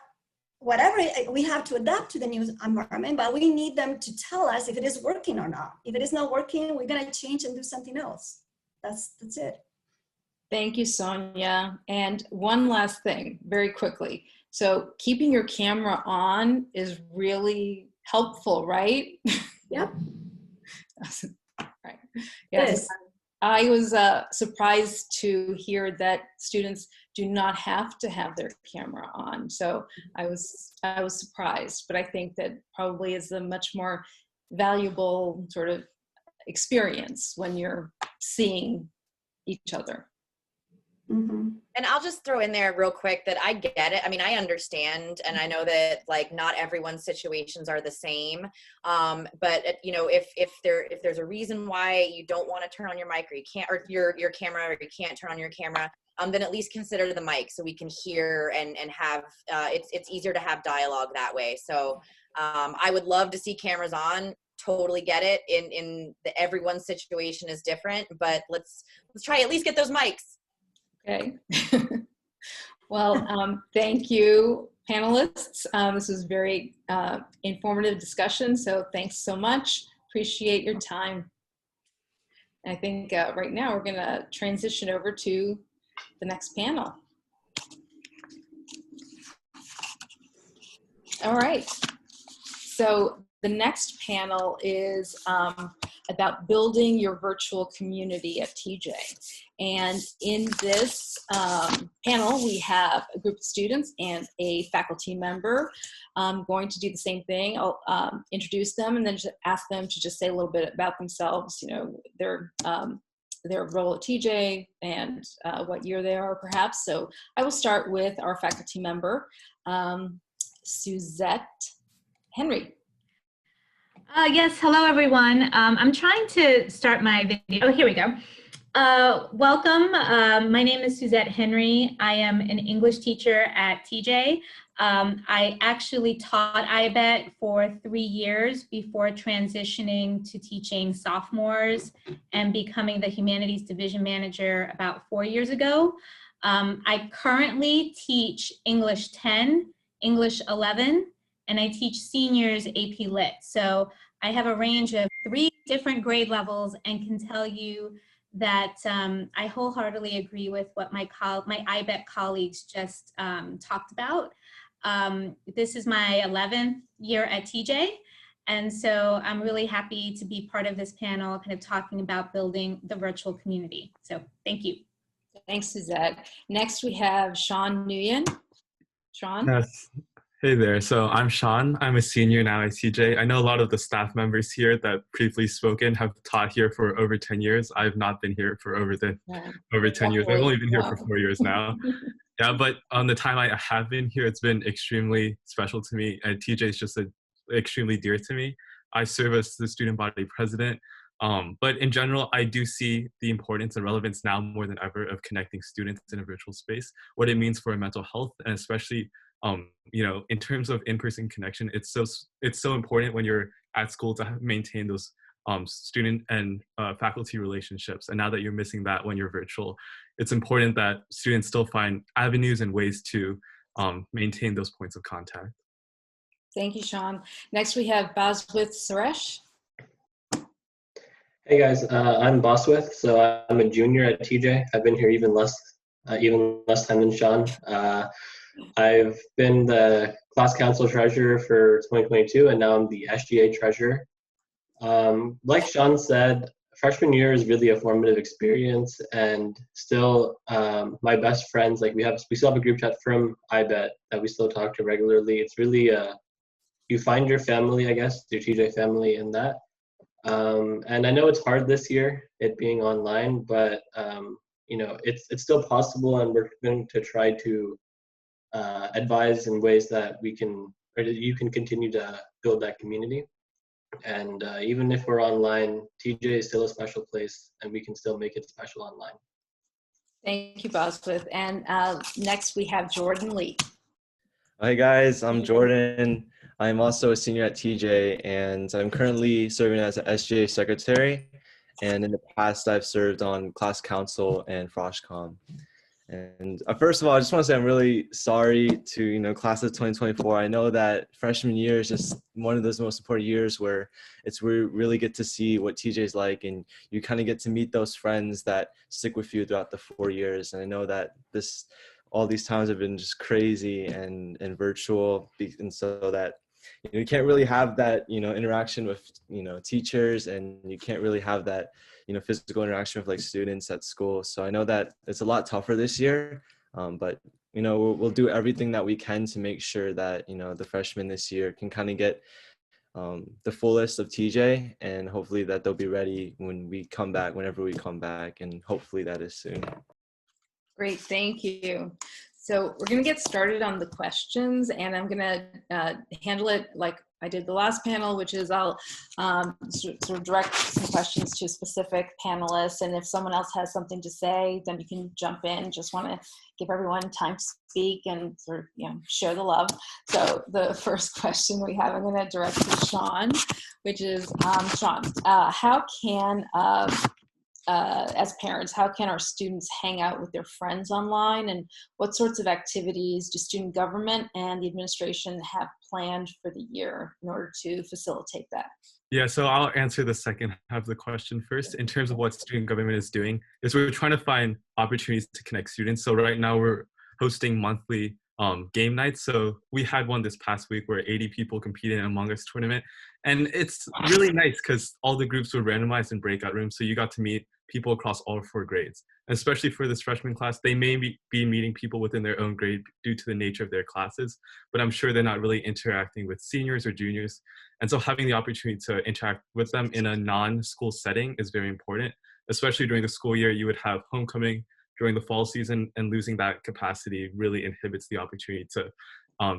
whatever, we have to adapt to the new environment, but we need them to tell us if it is working or not. If it is not working, we're going to change and do something else. That's it. Thank you, Sonia. And one last thing, very quickly. So keeping your camera on is really helpful, right? Yep. Right. Yes. I was surprised to hear that students do not have to have their camera on. So I was surprised, but I think that probably is a much more valuable sort of experience when you're seeing each other. Mm-hmm. And I'll just throw in there real quick that I get it. I mean, I understand, and I know that like not everyone's situations are the same. But you know, if there's a reason why you don't want to turn on your mic, or you can't, or your camera, or you can't turn on your camera, then at least consider the mic so we can hear and have. It's easier to have dialogue that way. So I would love to see cameras on. Totally get it. Everyone's situation is different, but let's try at least get those mics. Okay. Well, thank you, panelists. This was very informative discussion, so thanks so much. Appreciate your time. And I think right now we're going to transition over to the next panel. All right. So the next panel is about building your virtual community at TJ. And in this panel, we have a group of students and a faculty member. I'm going to do the same thing. I'll introduce them and then just ask them to just say a little bit about themselves, you know, their role at TJ and what year they are perhaps. So I will start with our faculty member, Suzette Henry. Yes, hello everyone. I'm trying to start my video. Oh, here we go. Welcome. My name is Suzette Henry. I am an English teacher at TJ. I actually taught IBET for 3 years before transitioning to teaching sophomores and becoming the humanities division manager about 4 years ago. I currently teach English 10, English 11, and I teach seniors AP Lit. So I have a range of 3 different grade levels and can tell you that I wholeheartedly agree with what my IBET colleagues just talked about. This is my 11th year at TJ, and so I'm really happy to be part of this panel, kind of talking about building the virtual community. So thank you. Thanks, Suzette. Next, we have Sean Nguyen. Sean? Yes. Hey there. So I'm Sean. I'm a senior now at TJ. I know a lot of the staff members here that previously spoken have taught here for over 10 years. I've not been here for over 10 years. I've only been here for 4 years now. Yeah, but on the time I have been here, it's been extremely special to me. And TJ is just extremely dear to me. I serve as the student body president. But in general, I do see the importance and relevance now more than ever of connecting students in a virtual space, what it means for mental health, and especially you know, in terms of in-person connection, it's so important when you're at school to maintain those student and faculty relationships. And now that you're missing that when you're virtual, it's important that students still find avenues and ways to maintain those points of contact. Thank you, Sean. Next, we have Boswith Suresh. Hey guys, I'm Boswith, so I'm a junior at TJ. I've been here even less time than Sean. I've been the class council treasurer for 2022, and now I'm the SGA treasurer. Like Sean said, freshman year is really a formative experience, and still my best friends, like we still have a group chat from IBET that we still talk to regularly. It's really you find your family, I guess, your TJ family in that. And I know it's hard this year, it being online, but you know, it's still possible, and we're going to try to advise in ways that we can, or that you can continue to build that community. And even if we're online, TJ is still a special place, and we can still make it special online. Thank you, Boswith. And next we have Jordan Lee. Hi guys, I'm Jordan. I'm also a senior at TJ, and I'm currently serving as an SGA secretary. And in the past, I've served on class council and FroshCom. And first of all, I just want to say I'm really sorry to, you know, class of 2024. I know that freshman year is just one of those most important years where we really get to see what TJ is like, and you kind of get to meet those friends that stick with you throughout the 4 years. And I know that all these times have been just crazy and virtual, and so that you can't really have that, interaction with, teachers, and you can't really have that, physical interaction with like students at school. So I know that it's a lot tougher this year, but we'll do everything that we can to make sure that, the freshmen this year can kind of get the fullest of TJ, and hopefully that they'll be ready when we come back, whenever we come back, and hopefully that is soon. Great, thank you. So we're going to get started on the questions, and I'm going to handle it like I did the last panel, which is I'll sort of direct some questions to specific panelists, and if someone else has something to say, then you can jump in. Just want to give everyone time to speak and sort of share the love. So the first question we have, I'm going to direct to Sean, which is Sean, how can as parents, how can our students hang out with their friends online, and what sorts of activities do student government and the administration have planned for the year in order to facilitate that? Yeah, so I'll answer the second half of the question first. In terms of what student government is doing, is we're trying to find opportunities to connect students. So right now we're hosting monthly game nights. So we had one this past week where 80 people competed in an Among Us tournament. And it's really nice because all the groups were randomized in breakout rooms. So you got to meet people across all 4 grades. And especially for this freshman class, they may be meeting people within their own grade due to the nature of their classes, but I'm sure they're not really interacting with seniors or juniors. And so having the opportunity to interact with them in a non-school setting is very important, especially during the school year. You would have homecoming during the fall season, and losing that capacity really inhibits the opportunity to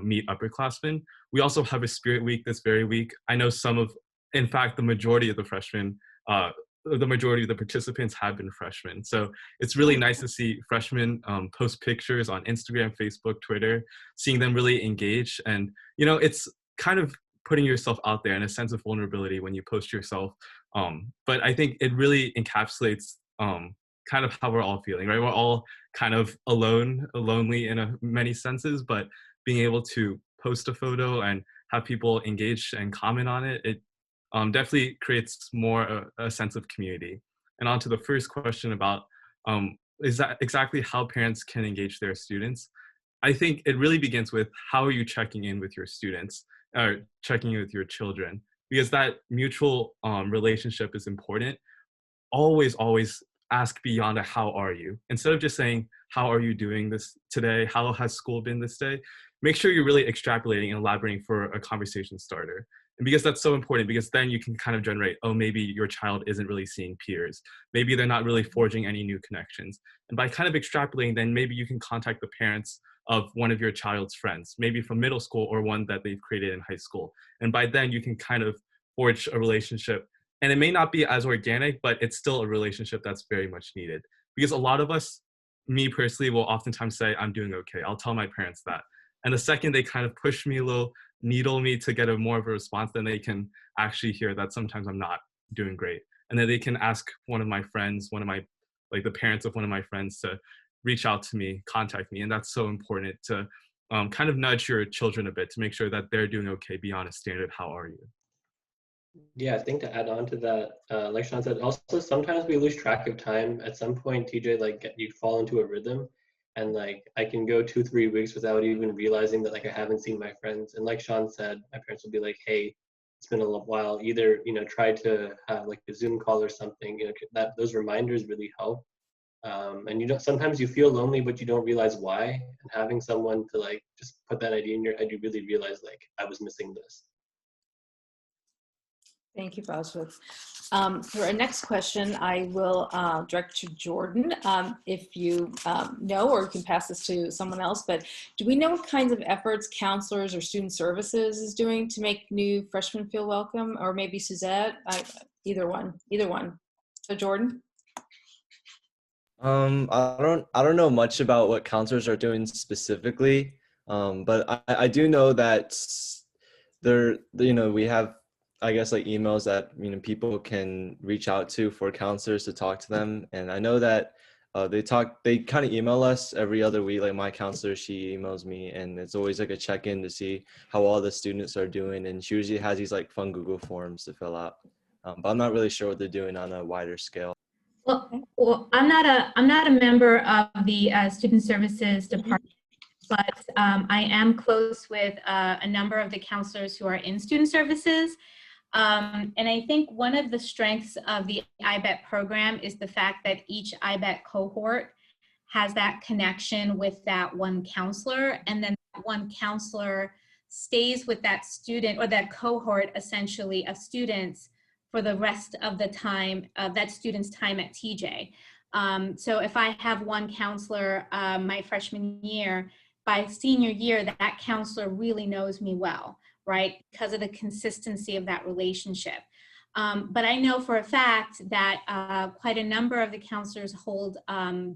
meet upperclassmen. We also have a Spirit Week this very week. I know in fact, the majority of the freshmen, the majority of the participants have been freshmen. So it's really nice to see freshmen post pictures on Instagram, Facebook, Twitter, seeing them really engage. And, it's kind of putting yourself out there in a sense of vulnerability when you post yourself. But I think it really encapsulates kind of how we're all feeling, right? We're all kind of lonely in many senses, but being able to post a photo and have people engage and comment on it, it definitely creates more a sense of community. And on to the first question about, is that exactly how parents can engage their students? I think it really begins with, how are you checking in with your students, or checking in with your children? Because that mutual relationship is important. Always ask beyond a how are you. Instead of just saying, how are you doing this today? How has school been this day? Make sure you're really extrapolating and elaborating for a conversation starter. And because that's so important, because then you can kind of generate, oh, maybe your child isn't really seeing peers. Maybe they're not really forging any new connections. And by kind of extrapolating, then maybe you can contact the parents of one of your child's friends, maybe from middle school or one that they've created in high school. And by then you can kind of forge a relationship. And it may not be as organic, but it's still a relationship that's very much needed. Because a lot of us, me personally, will oftentimes say, I'm doing okay. I'll tell my parents that. And the second they kind of push me a little, needle me to get more of a response, then they can actually hear that sometimes I'm not doing great. And then they can ask one of my friends, the parents of one of my friends, to reach out to me, contact me. And that's so important to kind of nudge your children a bit to make sure that they're doing okay beyond a standard, how are you? Yeah, I think to add on to that, like Sean said, also sometimes we lose track of time. At some point, TJ, you fall into a rhythm, and I can go 2-3 weeks without even realizing that I haven't seen my friends. And like Sean said, my parents will be like, hey, it's been a little while. Either try to have a Zoom call or something. That those reminders really help. And sometimes you feel lonely, but you don't realize why. And having someone to just put that idea in your head, you really realize I was missing this. Thank you, Bosworth. For our next question, I will direct to Jordan. If you know, or you can pass this to someone else, but do we know what kinds of efforts counselors or student services is doing to make new freshmen feel welcome? Or maybe Suzette, either one. So Jordan? I don't know much about what counselors are doing specifically, but I do know that we have, I guess, emails that people can reach out to for counselors to talk to them. And I know that they kind of email us every other week. My counselor, she emails me, and it's always a check-in to see how all the students are doing. And she usually has these fun Google forms to fill out, but I'm not really sure what they're doing on a wider scale. Well, I'm not a member of the student services department. but I am close with a number of the counselors who are in student services. And I think one of the strengths of the IBET program is the fact that each IBET cohort has that connection with that one counselor, and then that one counselor stays with that student or that cohort essentially of students for the rest of the time of that student's time at TJ. So if I have one counselor my freshman year, by senior year, that counselor really knows me well, right? Because of the consistency of that relationship. But I know for a fact that quite a number of the counselors hold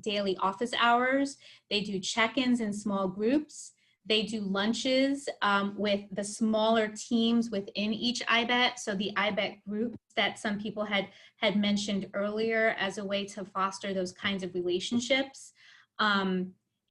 daily office hours. They do check-ins in small groups. They do lunches with the smaller teams within each IBET. So the IBET groups that some people had mentioned earlier as a way to foster those kinds of relationships.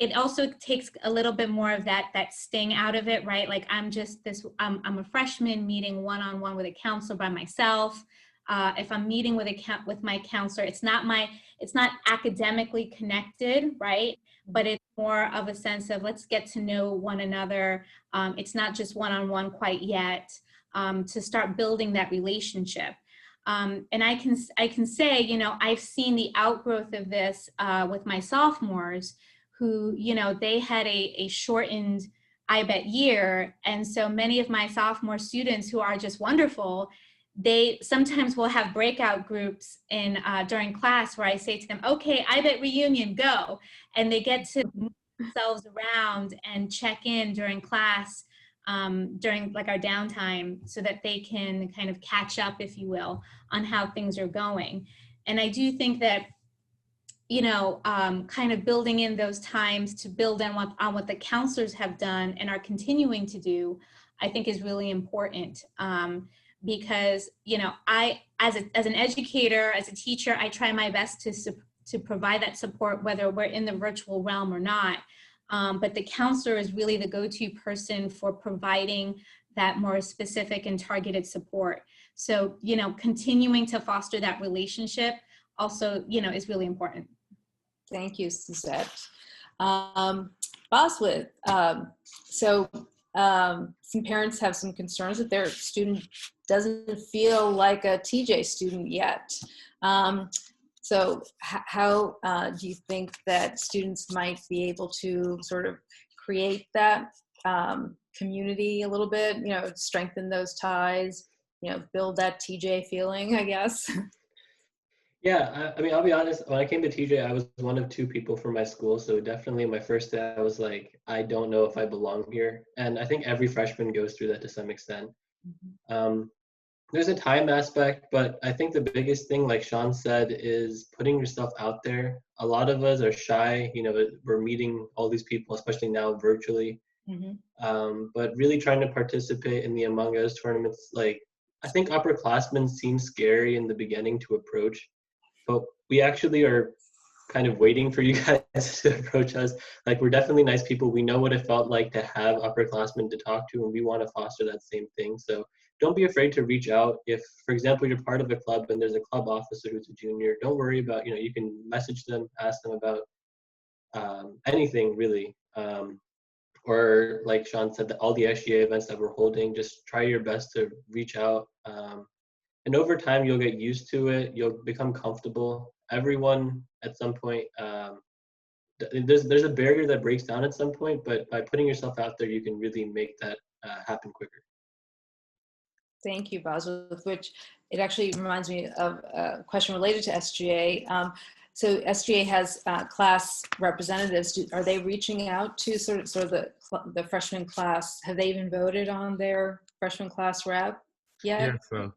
It also takes a little bit more of that sting out of it, right? Like I'm a freshman meeting one-on-one with a counselor by myself. If I'm meeting with my counselor, it's not academically connected, right? But it's more of a sense of let's get to know one another. It's not just one-on-one quite yet, to start building that relationship. And I can say, you know, I've seen the outgrowth of this with my sophomores, who, you know, they had a shortened IBET year. And so many of my sophomore students who are just wonderful, they sometimes will have breakout groups during class where I say to them, okay, IBET reunion, go. And they get to move themselves around and check in during class, during like our downtime, so that they can kind of catch up, if you will, on how things are going. And I do think that, you know, kind of building in those times to build on what the counselors have done and are continuing to do, I think is really important. Because, you know, I, as an educator, as a teacher, I try my best to provide that support, whether we're in the virtual realm or not. But the counselor is really the go-to person for providing that more specific and targeted support. So, you know, continuing to foster that relationship also, you know, is really important. Thank you, Suzette. Bosworth, some parents have some concerns that their student doesn't feel like a TJ student yet. So how do you think that students might be able to sort of create that community a little bit, you know, strengthen those ties, you know, build that TJ feeling, I guess? Yeah, I mean, I'll be honest, when I came to TJ, I was one of two people from my school. So definitely my first day, I was like, I don't know if I belong here. And I think every freshman goes through that to some extent. There's a time aspect, but I think the biggest thing, like Sean said, is putting yourself out there. A lot of us are shy, you know, we're meeting all these people, especially now virtually. But really trying to participate in the Among Us tournaments, like, I think upperclassmen seem scary in the beginning to approach. But we actually are kind of waiting for you guys to approach us. Like, we're definitely nice people. We know what it felt like to have upperclassmen to talk to, and we want to foster that same thing. So don't be afraid to reach out. If, for example, you're part of a club and there's a club officer who's a junior, don't worry about, you know, you can message them, ask them about anything really. Or like Sean said, all the SGA events that we're holding, just try your best to reach out. And over time, you'll get used to it. You'll become comfortable. Everyone at some point, there's a barrier that breaks down at some point, but by putting yourself out there, you can really make that happen quicker. Thank you, Bosworth, which it actually reminds me of a question related to SGA. So SGA has class representatives. Are they reaching out to sort of the freshman class? Have they even voted on their freshman class rep yet? Yeah,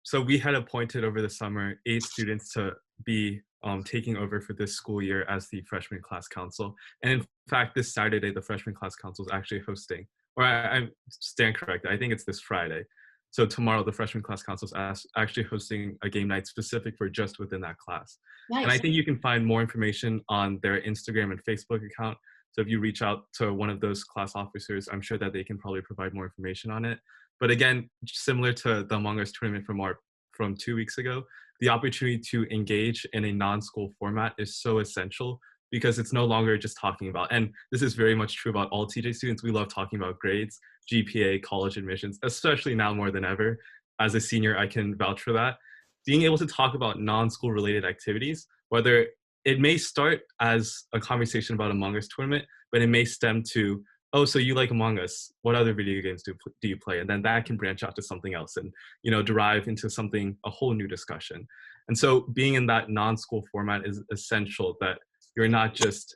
so we had appointed over the summer 8 students to be taking over for this school year as the freshman class council. And in fact, this Saturday, the freshman class council is actually hosting, or I stand corrected, I think it's this Friday. So tomorrow, the freshman class council is actually hosting a game night specific for just within that class. Nice. And I think you can find more information on their Instagram and Facebook account. So if you reach out to one of those class officers, I'm sure that they can probably provide more information on it. But again, similar to the Among Us tournament from 2 weeks ago, the opportunity to engage in a non-school format is so essential, because it's no longer just talking about, and this is very much true about all TJ students, we love talking about grades, GPA, college admissions, especially now more than ever. As a senior, I can vouch for that. Being able to talk about non-school related activities, whether it may start as a conversation about Among Us tournament, but it may stem to, oh, so you like Among Us, what other video games do you play? And then that can branch out to something else and, you know, derive into something, a whole new discussion. And so being in that non-school format is essential, that you're not just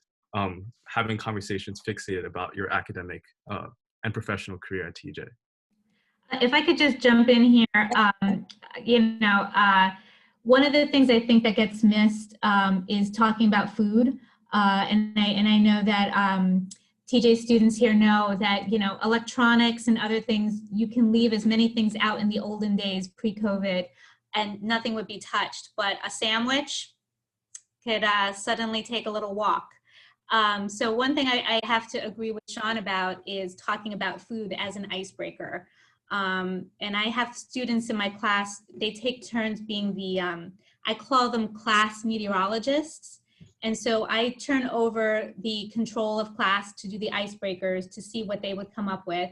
having conversations fixated about your academic and professional career at TJ. If I could just jump in here, one of the things I think that gets missed is talking about food. And I know that TJ students here know that, you know, electronics and other things, you can leave as many things out in the olden days pre-COVID and nothing would be touched, but a sandwich could suddenly take a little walk. So one thing I have to agree with Sean about is talking about food as an icebreaker. And I have students in my class, they take turns being the, I call them class meteorologists. And so I turn over the control of class to do the icebreakers to see what they would come up with.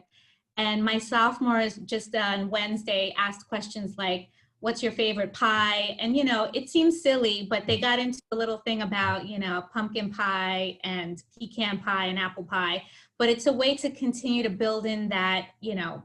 And my sophomores just on Wednesday asked questions like, what's your favorite pie? And, you know, it seems silly, but they got into a little thing about, you know, pumpkin pie and pecan pie and apple pie. But it's a way to continue to build in that, you know,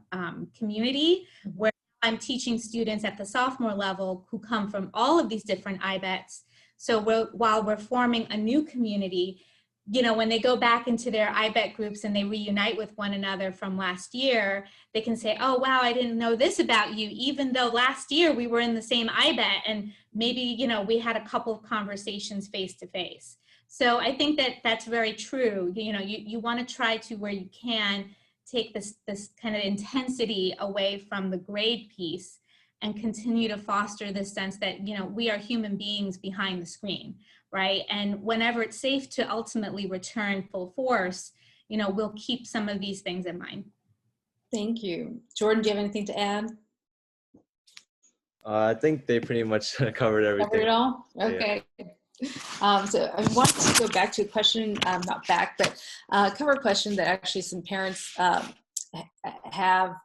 community where I'm teaching students at the sophomore level who come from all of these different IBETs. So while we're forming a new community, you know, when they go back into their IBET groups and they reunite with one another from last year, they can say, oh, wow, I didn't know this about you, even though last year we were in the same IBET and maybe, you know, we had a couple of conversations face to face. So I think that that's very true. You know, you want to try to, where you can, take this kind of intensity away from the grade piece and continue to foster this sense that, you know, we are human beings behind the screen, right? And whenever it's safe to ultimately return full force, you know, we'll keep some of these things in mind. Thank you. Jordan, do you have anything to add? I think they pretty much covered everything. Covered it all? Okay. Yeah. So I wanted to go back to a question, not back, but cover a question that actually some parents have.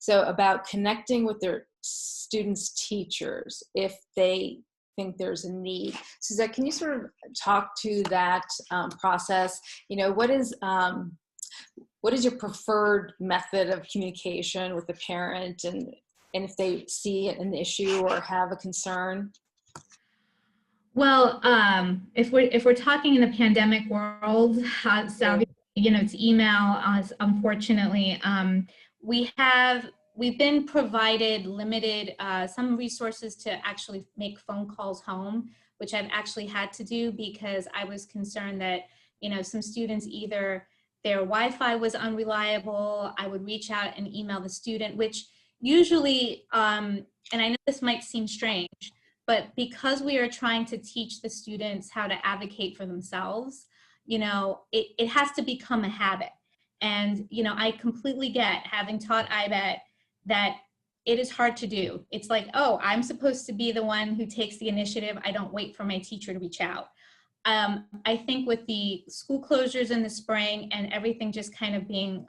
So about connecting with their students' teachers if they think there's a need. Suzette, can you sort of talk to that process? You know, what is your preferred method of communication with the parent, and if they see an issue or have a concern? Well, if we're talking in the pandemic world, so you know, it's email. Unfortunately, we've been provided limited some resources to actually make phone calls home, which I've actually had to do because I was concerned that, you know, some students either their Wi-Fi was unreliable. I would reach out and email the student, which usually, and I know this might seem strange, but because we are trying to teach the students how to advocate for themselves, you know, it has to become a habit. And, you know, I completely get, having taught IBET, that it is hard to do. It's like, oh, I'm supposed to be the one who takes the initiative. I don't wait for my teacher to reach out. I think with the school closures in the spring and everything just kind of being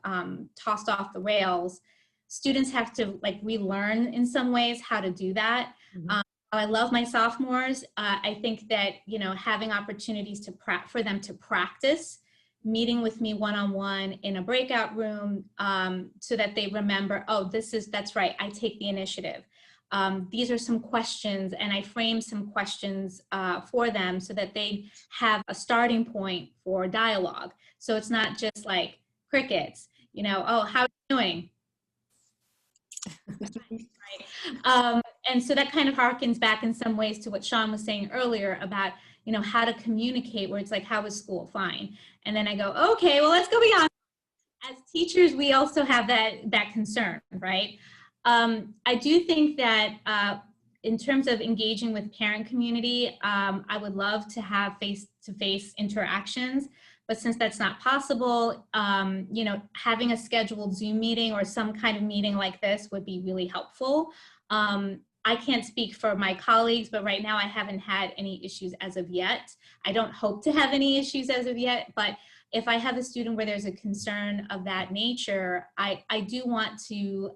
tossed off the rails, students have to like relearn in some ways how to do that. Mm-hmm. I love my sophomores. I think that, you know, having opportunities for them to practice meeting with me one-on-one in a breakout room so that they remember, oh, that's right, I take the initiative. These are some questions, and I frame some questions for them so that they have a starting point for dialogue. So it's not just like crickets, you know, oh, how are you doing? Right. And so that kind of harkens back in some ways to what Sean was saying earlier about, you know, how to communicate, where it's like, how was school? Fine. And then I go, okay, well, let's go beyond. As teachers, we also have that concern, right? I do think that in terms of engaging with parent community, I would love to have face-to-face interactions, but since that's not possible, you know, having a scheduled Zoom meeting or some kind of meeting like this would be really helpful. I can't speak for my colleagues, but right now I haven't had any issues as of yet. I don't hope to have any issues as of yet, but if I have a student where there's a concern of that nature, I do want to,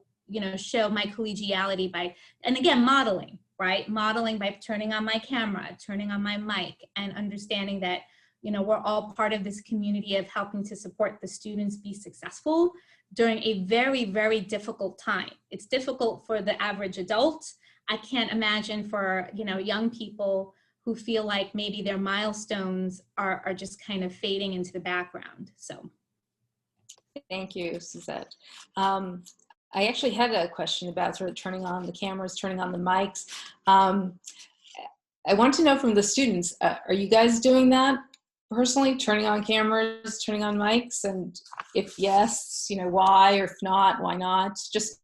show my collegiality by, and again, modeling, right? Modeling by turning on my camera, turning on my mic, and understanding that, we're all part of this community of helping to support the students be successful during a very, very difficult time. It's difficult for the average adult. I can't imagine for, young people who feel like maybe their milestones are just kind of fading into the background. So. Thank you, Suzette. I actually had a question about sort of turning on the cameras, turning on the mics. I want to know from the students, are you guys doing that personally, turning on cameras, turning on mics? And if yes, why, or if not, why not? Just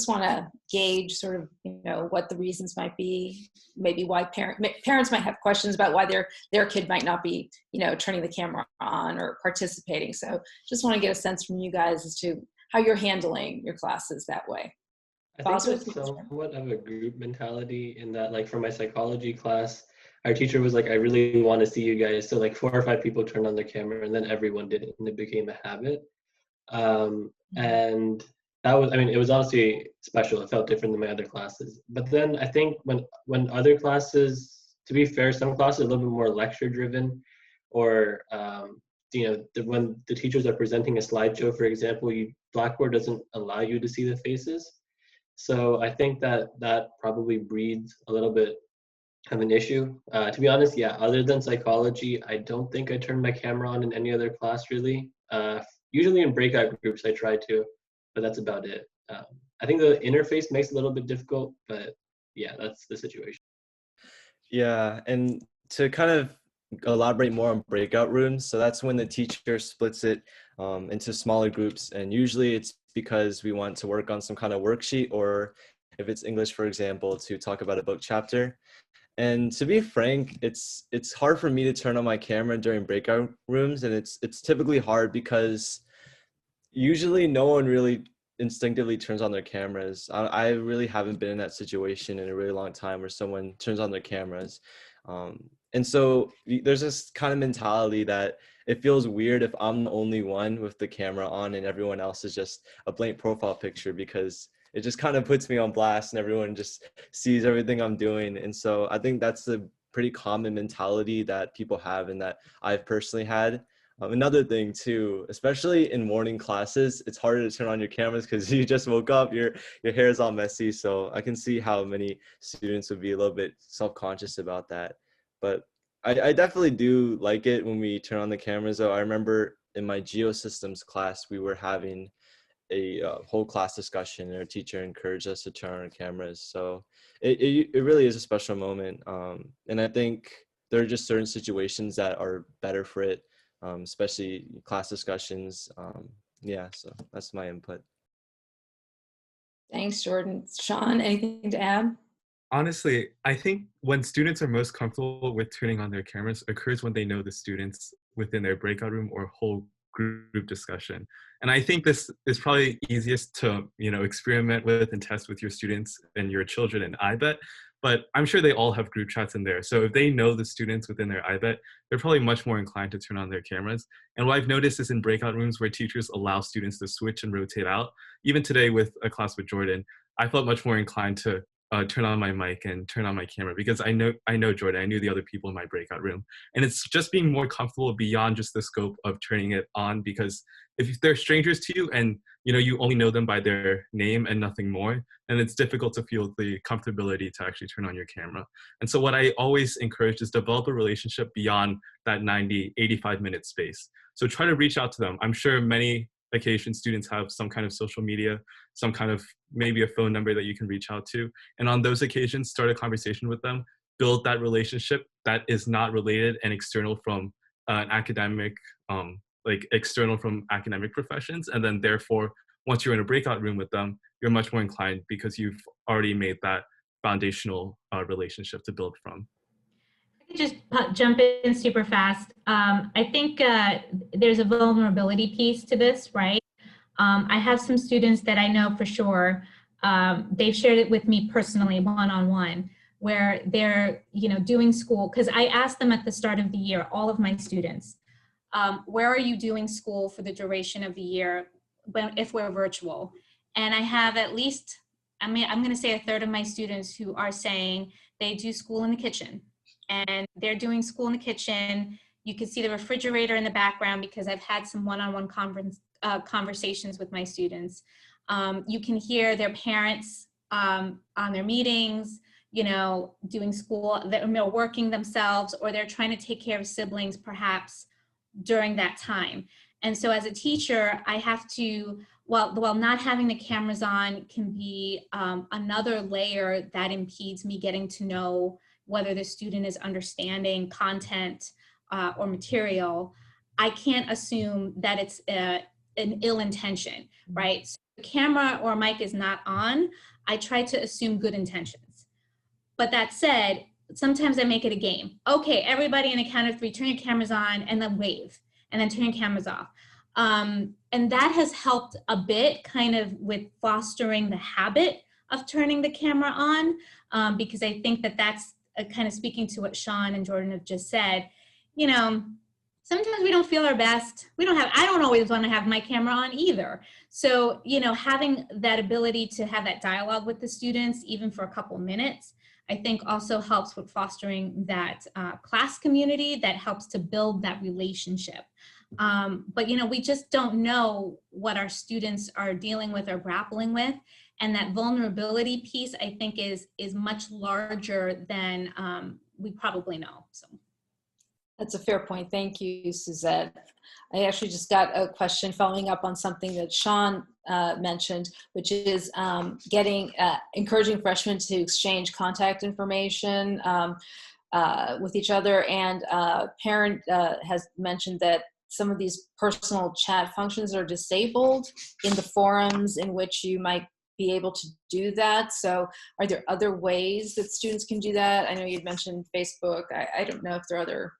want to gauge sort of, what the reasons might be, maybe why parents might have questions about why their kid might not be, turning the camera on or participating. So just want to get a sense from you guys as to how you're handling your classes that way. I think there's somewhat of a group mentality in that, like for my psychology class, our teacher was like, I really want to see you guys. So like 4 or 5 people turned on their camera and then everyone did it and it became a habit. And that was, it was honestly special. It felt different than my other classes. But then I think when other classes, to be fair, some classes are a little bit more lecture driven, or when the teachers are presenting a slideshow, for example, Blackboard doesn't allow you to see the faces. So I think that probably breeds a little bit of an issue. To be honest, yeah, other than psychology, I don't think I turn my camera on in any other class really. Usually in breakout groups I try to, but that's about it. I think the interface makes it a little bit difficult, but yeah, that's the situation. Yeah, and to kind of elaborate more on breakout rooms, so that's when the teacher splits it into smaller groups, and usually it's because we want to work on some kind of worksheet, or if it's English, for example, to talk about a book chapter. And to be frank, it's hard for me to turn on my camera during breakout rooms, and it's typically hard because usually no one really instinctively turns on their cameras. I really haven't been in that situation in a really long time where someone turns on their cameras. And so there's this kind of mentality that it feels weird if I'm the only one with the camera on and everyone else is just a blank profile picture, because it just kind of puts me on blast and everyone just sees everything I'm doing. And so I think that's a pretty common mentality that people have and that I've personally had. Another thing too, especially in morning classes, it's harder to turn on your cameras because you just woke up, your hair is all messy. So I can see how many students would be a little bit self-conscious about that. But I definitely do like it when we turn on the cameras. Though I remember in my geosystems class, we were having a whole class discussion and our teacher encouraged us to turn on our cameras. So it really is a special moment. And I think there are just certain situations that are better for it. Especially class discussions. Yeah, so that's my input. Thanks, Jordan. Sean, anything to add? Honestly, I think when students are most comfortable with turning on their cameras occurs when they know the students within their breakout room or whole group discussion. And I think this is probably easiest to, experiment with and test with your students and your children in IBET. But I'm sure they all have group chats in there. So if they know the students within their IBET, they're probably much more inclined to turn on their cameras. And what I've noticed is in breakout rooms where teachers allow students to switch and rotate out, even today with a class with Jordan, I felt much more inclined to turn on my mic and turn on my camera because I know Jordan, I knew the other people in my breakout room. And it's just being more comfortable beyond just the scope of turning it on, because if they're strangers to you and you only know them by their name and nothing more, then it's difficult to feel the comfortability to actually turn on your camera. And so what I always encourage is develop a relationship beyond that 90, 85-minute space. So try to reach out to them. I'm sure many occasions students have some kind of social media, some kind of maybe a phone number that you can reach out to. And on those occasions, start a conversation with them, build that relationship that is not related and external from an academic, external from academic professions. And then therefore, once you're in a breakout room with them, you're much more inclined because you've already made that foundational relationship to build from. I could just jump in super fast. I think there's a vulnerability piece to this, right? I have some students that I know for sure they've shared it with me personally, one-on-one, where they're, doing school. Because I asked them at the start of the year, all of my students, where are you doing school for the duration of the year if we're virtual? And I have at least, I'm going to say a third of my students who are saying they do school in the kitchen. And they're doing school in the kitchen. You can see the refrigerator in the background because I've had some one-on-one conversations with my students. You can hear their parents on their meetings, doing school, they're working themselves, or they're trying to take care of siblings perhaps during that time. And so as a teacher, I have to, while not having the cameras on can be another layer that impedes me getting to know whether the student is understanding content or material, I can't assume that it's an ill intention, right? So the camera or mic is not on, I try to assume good intentions. But that said, sometimes I make it a game. Okay, everybody in a count of 3, turn your cameras on and then wave, and then turn your cameras off. And that has helped a bit kind of with fostering the habit of turning the camera on, because I think that that's kind of speaking to what Sean and Jordan have just said. Sometimes we don't feel our best. I don't always want to have my camera on either. So, having that ability to have that dialogue with the students, even for a couple minutes, I think also helps with fostering that class community that helps to build that relationship. But, we just don't know what our students are dealing with or grappling with. And that vulnerability piece, I think, is much larger than we probably know. So. That's a fair point. Thank you, Suzette. I actually just got a question following up on something that Sean mentioned, which is encouraging freshmen to exchange contact information with each other. And a parent has mentioned that some of these personal chat functions are disabled in the forums in which you might be able to do that. So are there other ways that students can do that? I know you'd mentioned Facebook. I don't know if there are other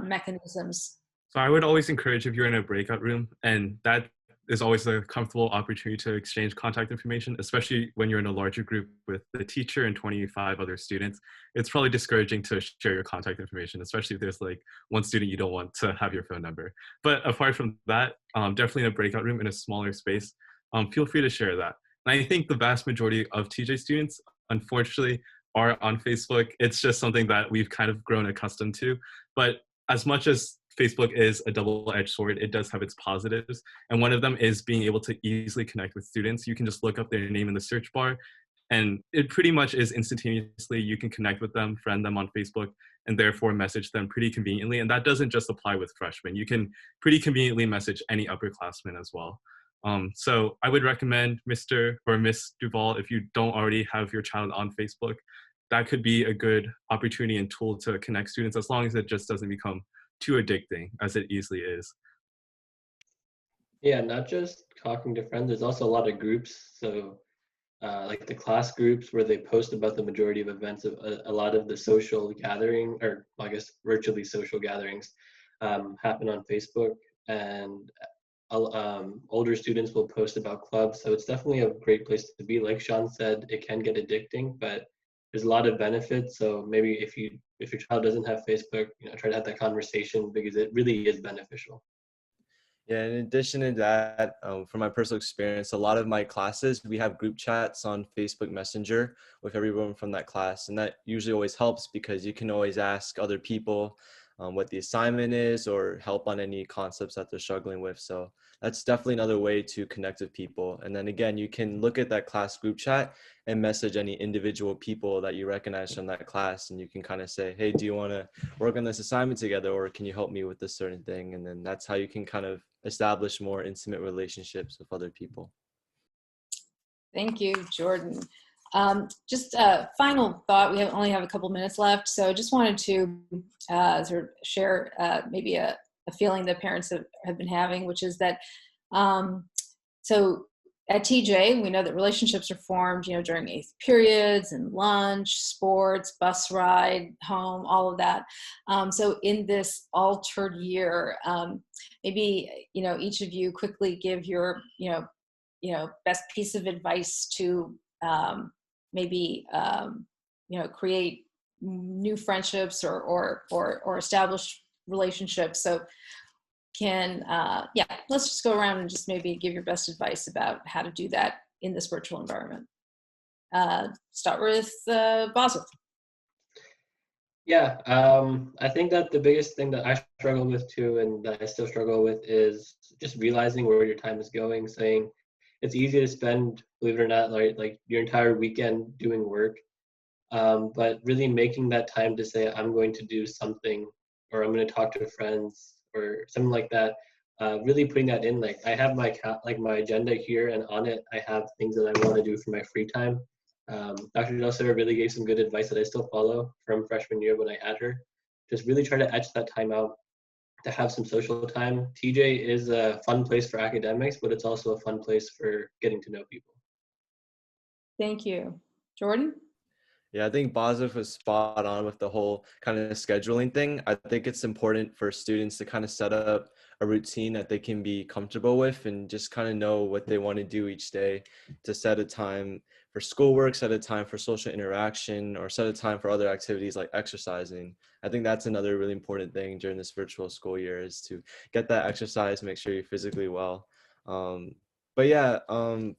mechanisms. So I would always encourage, if you're in a breakout room, and that is always a comfortable opportunity to exchange contact information, especially when you're in a larger group with the teacher and 25 other students. It's probably discouraging to share your contact information, especially if there's like one student you don't want to have your phone number. But apart from that, definitely in a breakout room in a smaller space, feel free to share that. And I think the vast majority of TJ students, unfortunately, are on Facebook. It's just something that we've kind of grown accustomed to. But as much as Facebook is a double-edged sword, it does have its positives. And one of them is being able to easily connect with students. You can just look up their name in the search bar, and it pretty much is instantaneously. You can connect with them, friend them on Facebook, and therefore message them pretty conveniently. And that doesn't just apply with freshmen. You can pretty conveniently message any upperclassman as well. So I would recommend Mr. or Miss Duval, if you don't already have your child on Facebook, that could be a good opportunity and tool to connect students, as long as it just doesn't become too addicting, as it easily is. Yeah, not just talking to friends, there's also a lot of groups. So like the class groups where they post about the majority of events of a lot of the social gathering, or I guess virtually social gatherings, happen on Facebook, and older students will post about clubs. So it's definitely a great place to be. Like Sean said, it can get addicting, but there's a lot of benefits. So maybe if your child doesn't have Facebook, try to have that conversation, because it really is beneficial. Yeah, in addition to that, from my personal experience, a lot of my classes, we have group chats on Facebook Messenger with everyone from that class. And that usually always helps, because you can always ask other people what the assignment is, or help on any concepts that they're struggling with. So that's definitely another way to connect with people. And then again, you can look at that class group chat and message any individual people that you recognize from that class. And you can kind of say, hey, do you want to work on this assignment together? Or can you help me with this certain thing? And then that's how you can kind of establish more intimate relationships with other people. Thank you, Jordan. Just a final thought. We only have a couple minutes left. So just wanted to sort of share maybe a feeling that parents have been having, which is that, so at TJ, we know that relationships are formed, during eighth periods and lunch, sports, bus ride, home, all of that. So in this altered year, maybe, each of you quickly give your, best piece of advice to maybe create new friendships or establish relationships. So let's just go around and just maybe give your best advice about how to do that in this virtual environment. Start with Boswell. Yeah, I think that the biggest thing that I struggle with too, and that I still struggle with, is just realizing where your time is going. Saying it's easy to spend, believe it or not, like your entire weekend doing work, but really making that time to say I'm going to do something, or I'm going to talk to friends, or something like that. Really putting that in. Like I have my my agenda here, and on it I have things that I want to do for my free time. Dr. Delsera really gave some good advice that I still follow from freshman year when I had her. Just really try to etch that time out to have some social time. TJ is a fun place for academics, but it's also a fun place for getting to know people. Thank you. Jordan? Yeah, I think Boswell was spot on with the whole kind of scheduling thing. I think it's important for students to kind of set up a routine that they can be comfortable with and just kind of know what they want to do each day, to set a time for schoolwork, set a time for social interaction, or set a time for other activities like exercising. I think that's another really important thing during this virtual school year, is to get that exercise, make sure you're physically well. But yeah,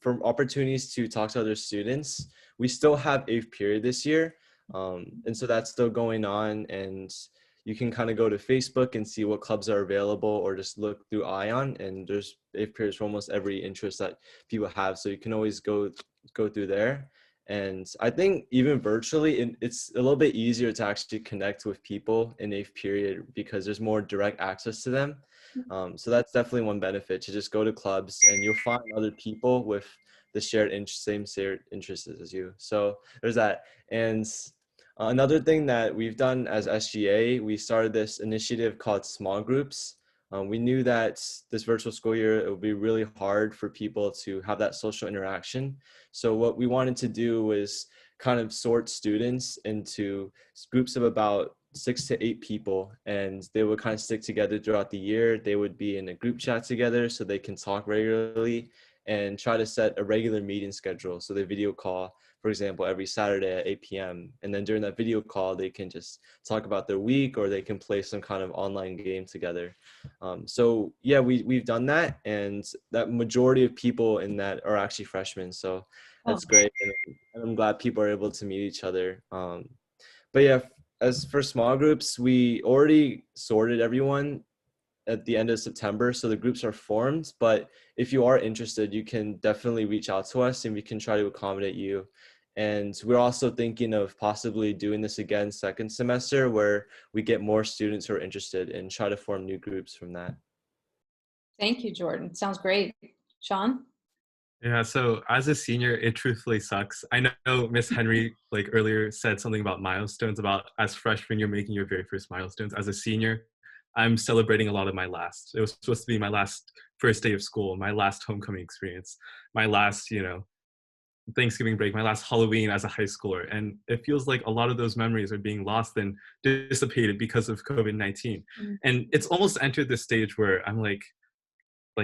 for opportunities to talk to other students, we still have 8th period this year. And so that's still going on, and you can kind of go to Facebook and see what clubs are available, or just look through ION, and there's 8th periods for almost every interest that people have. So you can always go through there. And I think even virtually, it's a little bit easier to actually connect with people in 8th period because there's more direct access to them. So that's definitely one benefit, to just go to clubs and you'll find other people with the same shared interests as you. So there's that. And another thing that we've done as SGA, we started this initiative called small groups. We knew that this virtual school year, it would be really hard for people to have that social interaction. So what we wanted to do was kind of sort students into groups of about 6 to 8 people, and they would kind of stick together throughout the year. They would be in a group chat together so they can talk regularly, and try to set a regular meeting schedule. So they video call, for example, every Saturday at 8 p.m. And then during that video call, they can just talk about their week, or they can play some kind of online game together. So yeah, we've done that, and that majority of people in that are actually freshmen. So that's great. And I'm glad people are able to meet each other. But yeah, as for small groups, we already sorted everyone at the end of September, so the groups are formed. But if you are interested, you can definitely reach out to us and we can try to accommodate you. And we're also thinking of possibly doing this again second semester, where we get more students who are interested and try to form new groups from that. Thank you, Jordan. Sounds great. Sean? Yeah, so as a senior, it truthfully sucks. I know Miss Henry earlier said something about milestones, about as freshmen you're making your very first milestones. As a senior, I'm celebrating a lot of my last. It was supposed to be my last first day of school, my last homecoming experience, my last, Thanksgiving break, my last Halloween as a high schooler. And it feels like a lot of those memories are being lost and dissipated because of COVID-19. And it's almost entered this stage where I'm like,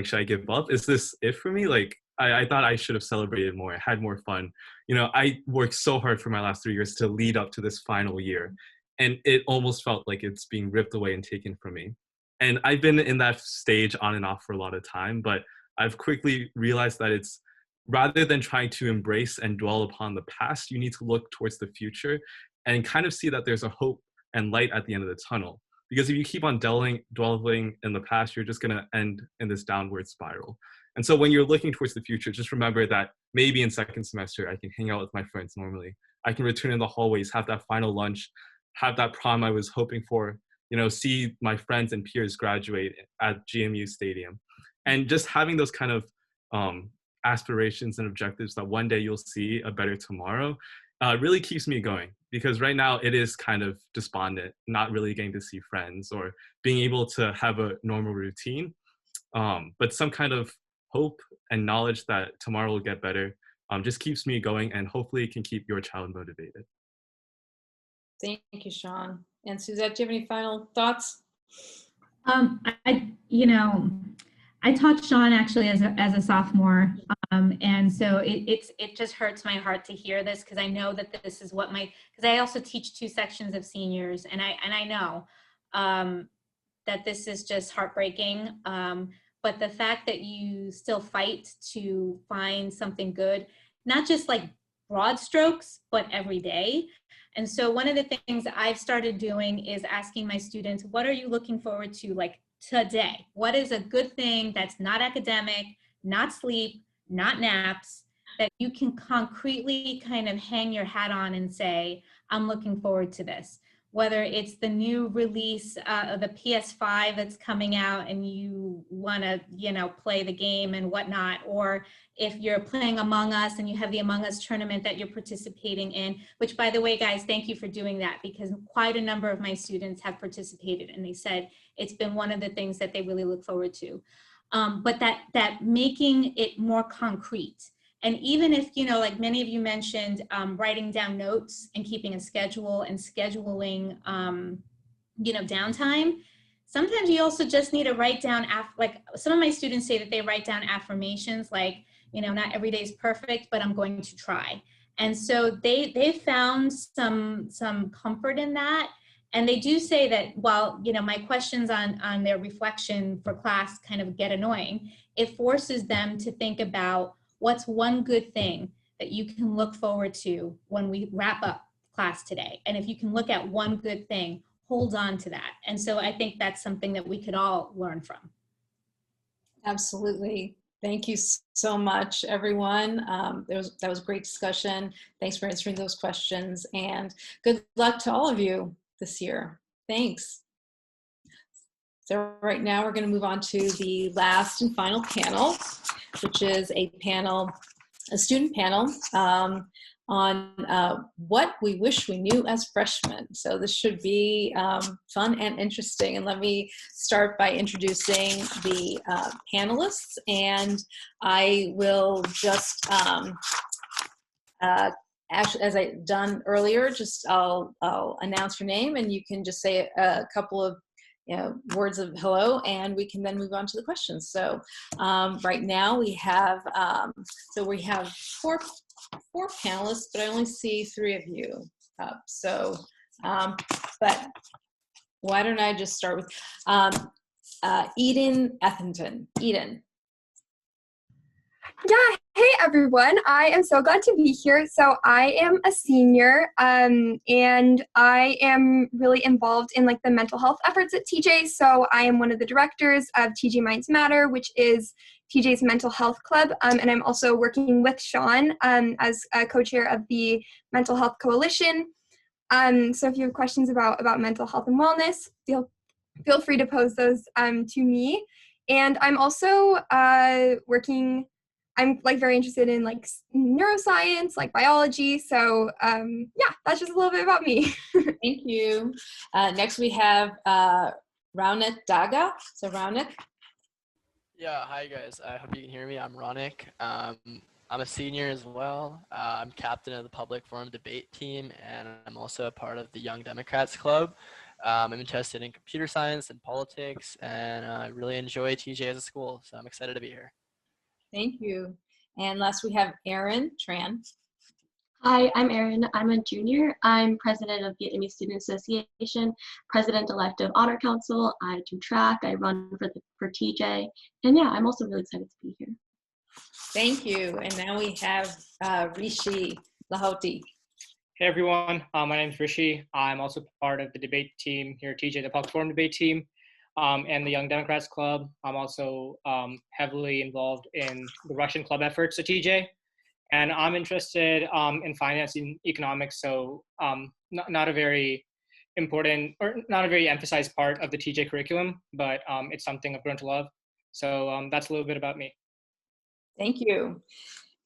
should I give up? Is this it for me? I thought I should have celebrated more, had more fun. I worked so hard for my last 3 years to lead up to this final year. And it almost felt like it's being ripped away and taken from me. And I've been in that stage on and off for a lot of time, but I've quickly realized that it's, rather than trying to embrace and dwell upon the past, you need to look towards the future and kind of see that there's a hope and light at the end of the tunnel. Because if you keep on dwelling in the past, you're just going to end in this downward spiral. And so when you're looking towards the future, just remember that maybe in second semester, I can hang out with my friends normally. I can return in the hallways, have that final lunch, have that prom I was hoping for, see my friends and peers graduate at GMU Stadium. And just having those kind of aspirations and objectives that one day you'll see a better tomorrow really keeps me going. Because right now it is kind of despondent, not really getting to see friends or being able to have a normal routine. But some kind of hope and knowledge that tomorrow will get better just keeps me going, and hopefully it can keep your child motivated. Thank you, Sean. And Suzette, do you have any final thoughts? I taught Sean actually as a sophomore And so it just hurts my heart to hear this, because I know that this is what because I also teach 2 sections of seniors, and I know that this is just heartbreaking. But the fact that you still fight to find something good, not just like broad strokes, but every day. And so one of the things that I've started doing is asking my students, what are you looking forward to, like, today? What is a good thing that's not academic, not sleep, not naps, that you can concretely kind of hang your hat on and say, I'm looking forward to this? Whether it's the new release of the PS5 that's coming out and you want to, play the game and whatnot, or if you're playing Among Us and you have the Among Us tournament that you're participating in, which, by the way, guys, thank you for doing that, because quite a number of my students have participated and they said it's been one of the things that they really look forward to. But that making it more concrete. And even if, like many of you mentioned, writing down notes and keeping a schedule and scheduling, downtime, sometimes you also just need to write down, like some of my students say that they write down affirmations, like, not every day is perfect, but I'm going to try. And so they found some comfort in that. And they do say that while, my questions on their reflection for class kind of get annoying, it forces them to think about what's one good thing that you can look forward to when we wrap up class today. And if you can look at one good thing, hold on to that. And so I think that's something that we could all learn from. Absolutely. Thank you so much, everyone. That was a great discussion. Thanks for answering those questions, and good luck to all of you this year. Thanks. So right now we're going to move on to the last and final panel, which is a student panel on what we wish we knew as freshmen. So this should be fun and interesting. And let me start by introducing the panelists. And I will just, as I've done earlier, I'll announce your name, and you can just say a couple of words of hello, and we can then move on to the questions. So right now we have four panelists, but I only see 3 of you up. So, but why don't I just start with Eden Ethington. Eden. Yeah, hey everyone. I am so glad to be here. So I am a senior, and I am really involved in like the mental health efforts at TJ. So I am one of the directors of TJ Minds Matter, which is TJ's mental health club, and I'm also working with Sean as a co-chair of the Mental Health Coalition. So if you have questions about mental health and wellness, feel free to pose those to me. And I'm also I'm like very interested in like neuroscience, like biology. So yeah, that's just a little bit about me. Thank you. Next we have Raunik Daga. So Raunik. Yeah, hi guys. I hope you can hear me. I'm Raunik. I'm a senior as well. I'm captain of the Public Forum debate team, and I'm also a part of the Young Democrats Club. I'm interested in computer science and politics, and I really enjoy TJ as a school, so I'm excited to be here. Thank you. And last we have Erin Tran. Hi, I'm Erin. I'm a junior. I'm president of Vietnamese Student Association, president-elect of Honor Council. I do track. I run for TJ. And yeah, I'm also really excited to be here. Thank you. And now we have Rishi Lahoti. Hey everyone, my name is Rishi. I'm also part of the debate team here at TJ, the Public Forum debate team, and the Young Democrats Club. I'm also heavily involved in the Russian club efforts at TJ. And I'm interested in finance and economics, so not a very important or not a very emphasized part of the TJ curriculum, but it's something I've grown to love. So that's a little bit about me. Thank you.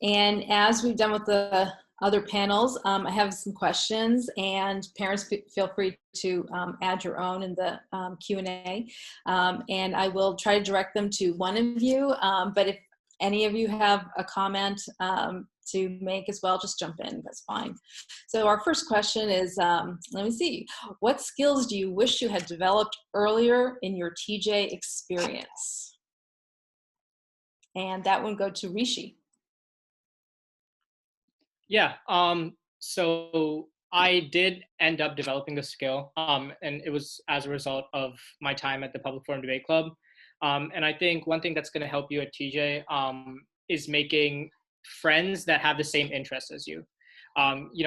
And as we've done with the other panels, I have some questions, and parents feel free to add your own in the Q&A. And I will try to direct them to one of you, but if any of you have a comment to make as well, just jump in, that's fine. So our first question is, let me see, what skills do you wish you had developed earlier in your TJ experience? And that would go to Rishi. Yeah. So I did end up developing the skill, and it was as a result of my time at the Public Forum Debate Club. And I think one thing that's going to help you at TJ is making friends that have the same interests as you.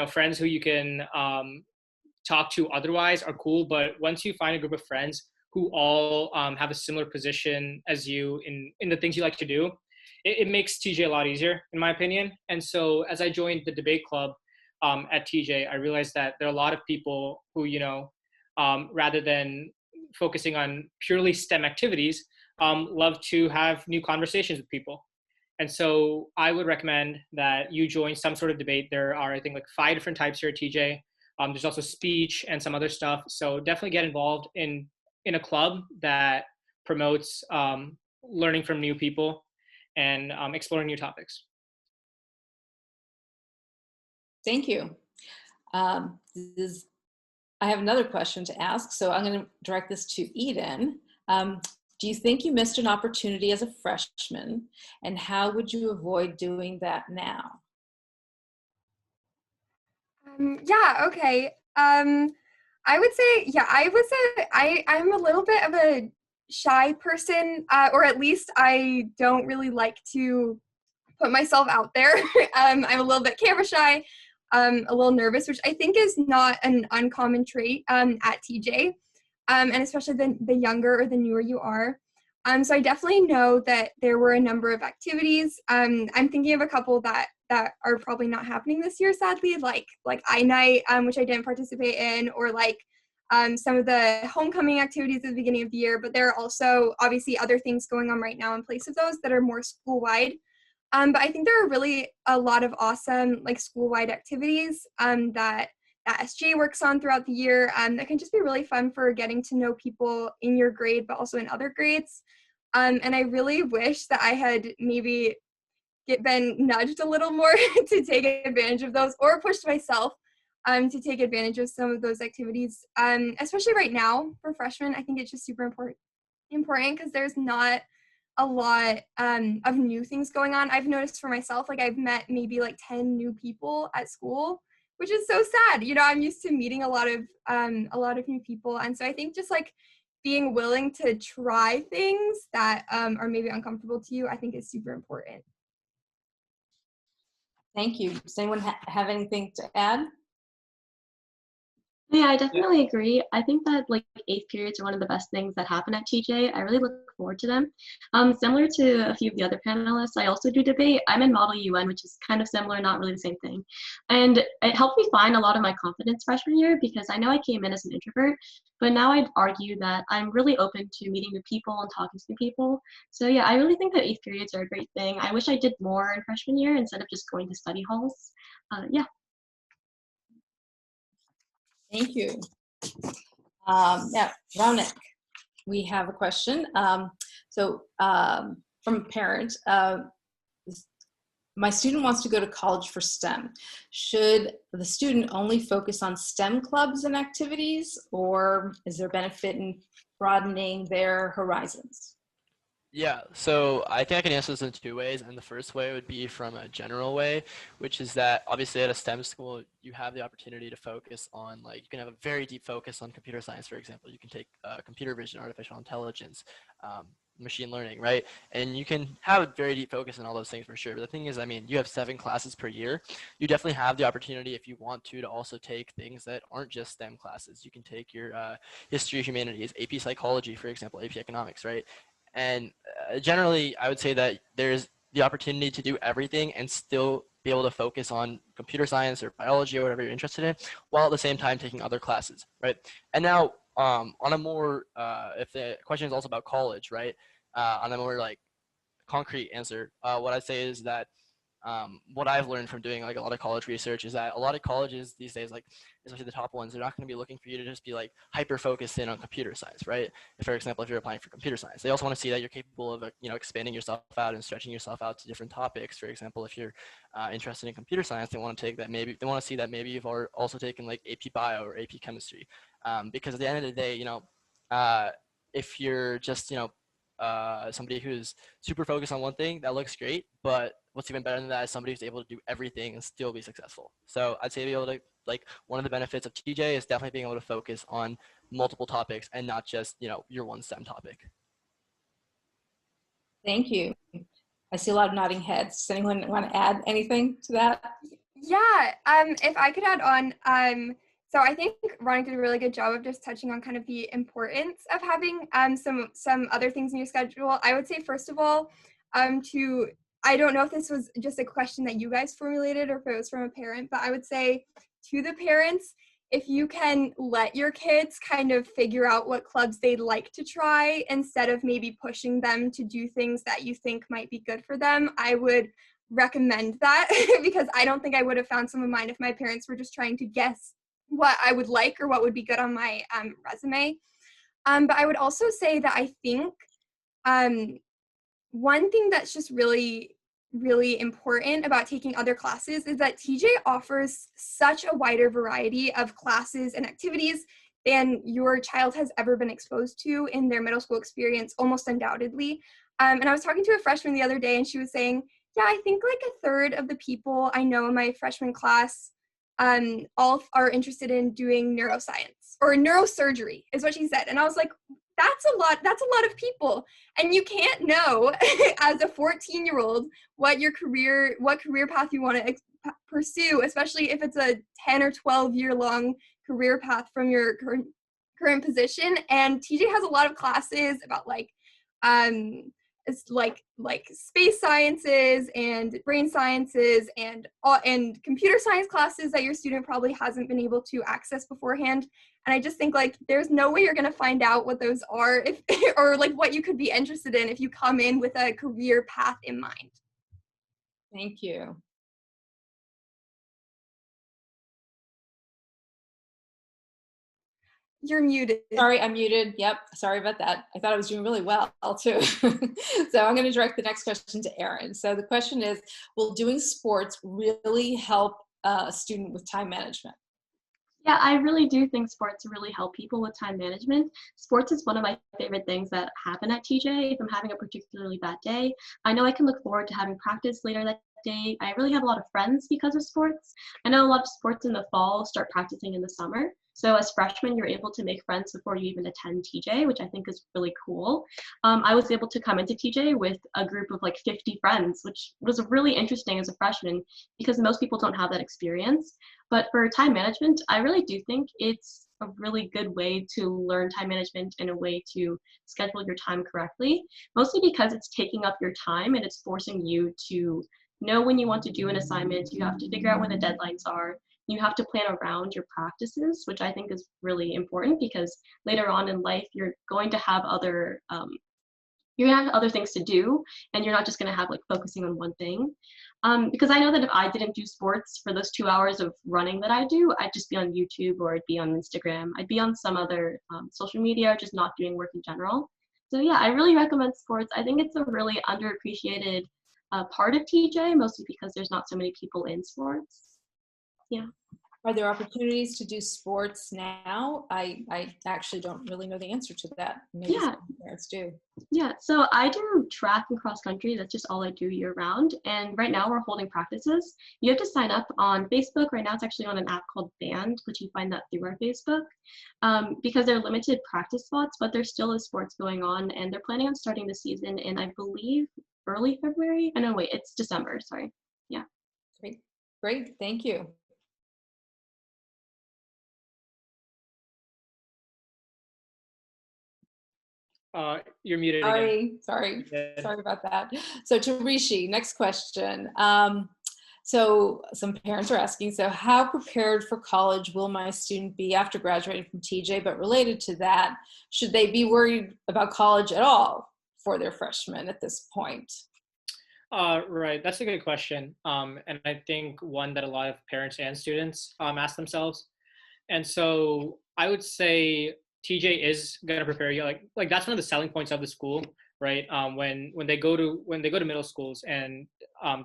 Friends who you can talk to otherwise are cool, but once you find a group of friends who all have a similar position as you in the things you like to do, it makes TJ a lot easier, in my opinion. And so as I joined the debate club at TJ, I realized that there are a lot of people who, rather than focusing on purely STEM activities, love to have new conversations with people. And so I would recommend that you join some sort of debate. There are, I think, like 5 different types here at TJ. There's also speech and some other stuff. So definitely get involved in a club that promotes learning from new people and exploring new topics. Thank you. I have another question to ask, so I'm going to direct this to Eden. Do you think you missed an opportunity as a freshman, and how would you avoid doing that now? Yeah, okay. I would say, yeah, I'm a little bit of a shy person, or at least I don't really like to put myself out there. I'm a little bit camera shy, a little nervous, which I think is not an uncommon trait at TJ, and especially the younger or the newer you are. So I definitely know that there were a number of activities. I'm thinking of a couple that are probably not happening this year, sadly, like I-Night, which I didn't participate in, or like some of the homecoming activities at the beginning of the year. But there are also obviously other things going on right now in place of those that are more school-wide. But I think there are really a lot of awesome like school-wide activities that SJ works on throughout the year that can just be really fun for getting to know people in your grade, but also in other grades. And I really wish that I had maybe been nudged a little more to take advantage of those, or pushed myself to take advantage of some of those activities. Especially right now for freshmen, I think it's just super important because there's not a lot of new things going on. I've noticed for myself, like I've met maybe like 10 new people at school, which is so sad. I'm used to meeting a lot of new people. And so I think just like being willing to try things that are maybe uncomfortable to you, I think is super important. Thank you. Does anyone have anything to add? Yeah, I definitely agree. I think that like 8th periods are one of the best things that happen at TJ. I really look forward to them. Similar to a few of the other panelists, I also do debate. I'm in Model UN, which is kind of similar, not really the same thing. And it helped me find a lot of my confidence freshman year because I know I came in as an introvert, but now I'd argue that I'm really open to meeting new people and talking to new people. So yeah, I really think that 8th periods are a great thing. I wish I did more in freshman year instead of just going to study halls. Yeah. Thank you. Yeah, Ronik, we have a question. From a parent, my student wants to go to college for STEM. Should the student only focus on STEM clubs and activities, or is there benefit in broadening their horizons? Yeah, so I think I can answer this in 2 ways, and the first way would be from a general way, which is that obviously at a STEM school, you have the opportunity to focus on, like, you can have a very deep focus on computer science, for example. You can take computer vision, artificial intelligence, machine learning, right? And you can have a very deep focus on all those things for sure. But the thing is, I mean, you have 7 classes per year. You definitely have the opportunity, if you want to also take things that aren't just STEM classes. You can take your history, humanities, AP psychology, for example, AP economics, right? And generally, I would say that there's the opportunity to do everything and still be able to focus on computer science or biology or whatever you're interested in, while at the same time taking other classes, right? And now, on a more, if the question is also about college, right? On a more like concrete answer, what I'd say is that what I've learned from doing like a lot of college research is that a lot of colleges these days, like especially the top ones, they're not going to be looking for you to just be like hyper focused in on computer science, right? If, for example, if you're applying for computer science, they also want to see that you're capable of expanding yourself out and stretching yourself out to different topics. For example, if you're interested in computer science, they want to take that maybe they want to see that maybe you've also taken like AP Bio or AP Chemistry, because at the end of the day, if you're just somebody who's super focused on one thing, that looks great, but what's even better than that is somebody who's able to do everything and still be successful. So I'd say be able to, like, one of the benefits of TJ is definitely being able to focus on multiple topics and not just, you know, your one STEM topic. Thank you. I see a lot of nodding heads. Does anyone want to add anything to that? Yeah, if I could add on, so I think Ron did a really good job of just touching on kind of the importance of having some other things in your schedule. I would say, first of all, I don't know if this was just a question that you guys formulated or if it was from a parent, but I would say to the parents, if you can let your kids kind of figure out what clubs they'd like to try instead of maybe pushing them to do things that you think might be good for them, I would recommend that because I don't think I would have found some of mine if my parents were just trying to guess what I would like or what would be good on my resume. But I would also say that I think one thing that's just really, really important about taking other classes is that TJ offers such a wider variety of classes and activities than your child has ever been exposed to in their middle school experience, almost undoubtedly. And I was talking to a freshman the other day, and she was saying, yeah, I think like a third of the people I know in my freshman class all are interested in doing neuroscience or neurosurgery is what she said. And I was like, that's a lot of people. And you can't know as a 14-year-old what career path you want to pursue, especially if it's a 10 or 12 year long career path from your current position. And TJ has a lot of classes about it's like space sciences and brain sciences and computer science classes that your student probably hasn't been able to access beforehand. And I just think like there's no way you're going to find out what those are if or like what you could be interested in if you come in with a career path in mind. Thank you. You're muted. Sorry, I'm muted. Yep, sorry about that. I thought I was doing really well too. So I'm going to direct the next question to Erin. So the question is, will doing sports really help a student with time management? Yeah, I really do think sports really help people with time management. Sports is one of my favorite things that happen at TJ. If I'm having a particularly bad day, I know I can look forward to having practice later that day. I really have a lot of friends because of sports. I know a lot of sports in the fall start practicing in the summer. So as freshmen, you're able to make friends before you even attend TJ, which I think is really cool. I was able to come into TJ with a group of like 50 friends, which was really interesting as a freshman because most people don't have that experience. But for time management, I really do think it's a really good way to learn time management and a way to schedule your time correctly, mostly because it's taking up your time and it's forcing you to know when you want to do an assignment. You have to figure out when the deadlines are. You have to plan around your practices, which I think is really important because later on in life, you're going to have other things to do, and you're not just going to have like focusing on one thing. Because I know that if I didn't do sports for those 2 hours of running that I do, I'd just be on YouTube or I'd be on Instagram. I'd be on some other social media, just not doing work in general. So yeah, I really recommend sports. I think it's a really underappreciated part of TJ, mostly because there's not so many people in sports. Yeah. Are there opportunities to do sports now? I actually don't really know the answer to that. Maybe Yeah. some parents do. Yeah, so I do track and cross country. That's just all I do year round. And right now we're holding practices. You have to sign up on Facebook. Right now it's actually on an app called Band, which you find that through our Facebook, because they're limited practice spots, but there still is sports going on. And they're planning on starting the season in, I believe, early February. Oh, no, wait, it's December. Sorry. Yeah. Great. Thank you. You're muted again. Sorry about that. So to Rishi, next question. So some parents are asking, so how prepared for college will my student be after graduating from TJ? But related to that, should they be worried about college at all for their freshmen at this point? Right, that's a good question. And I think one that a lot of parents and students ask themselves. And so I would say TJ is going to prepare you. Like that's one of the selling points of the school, right? When they go to middle schools and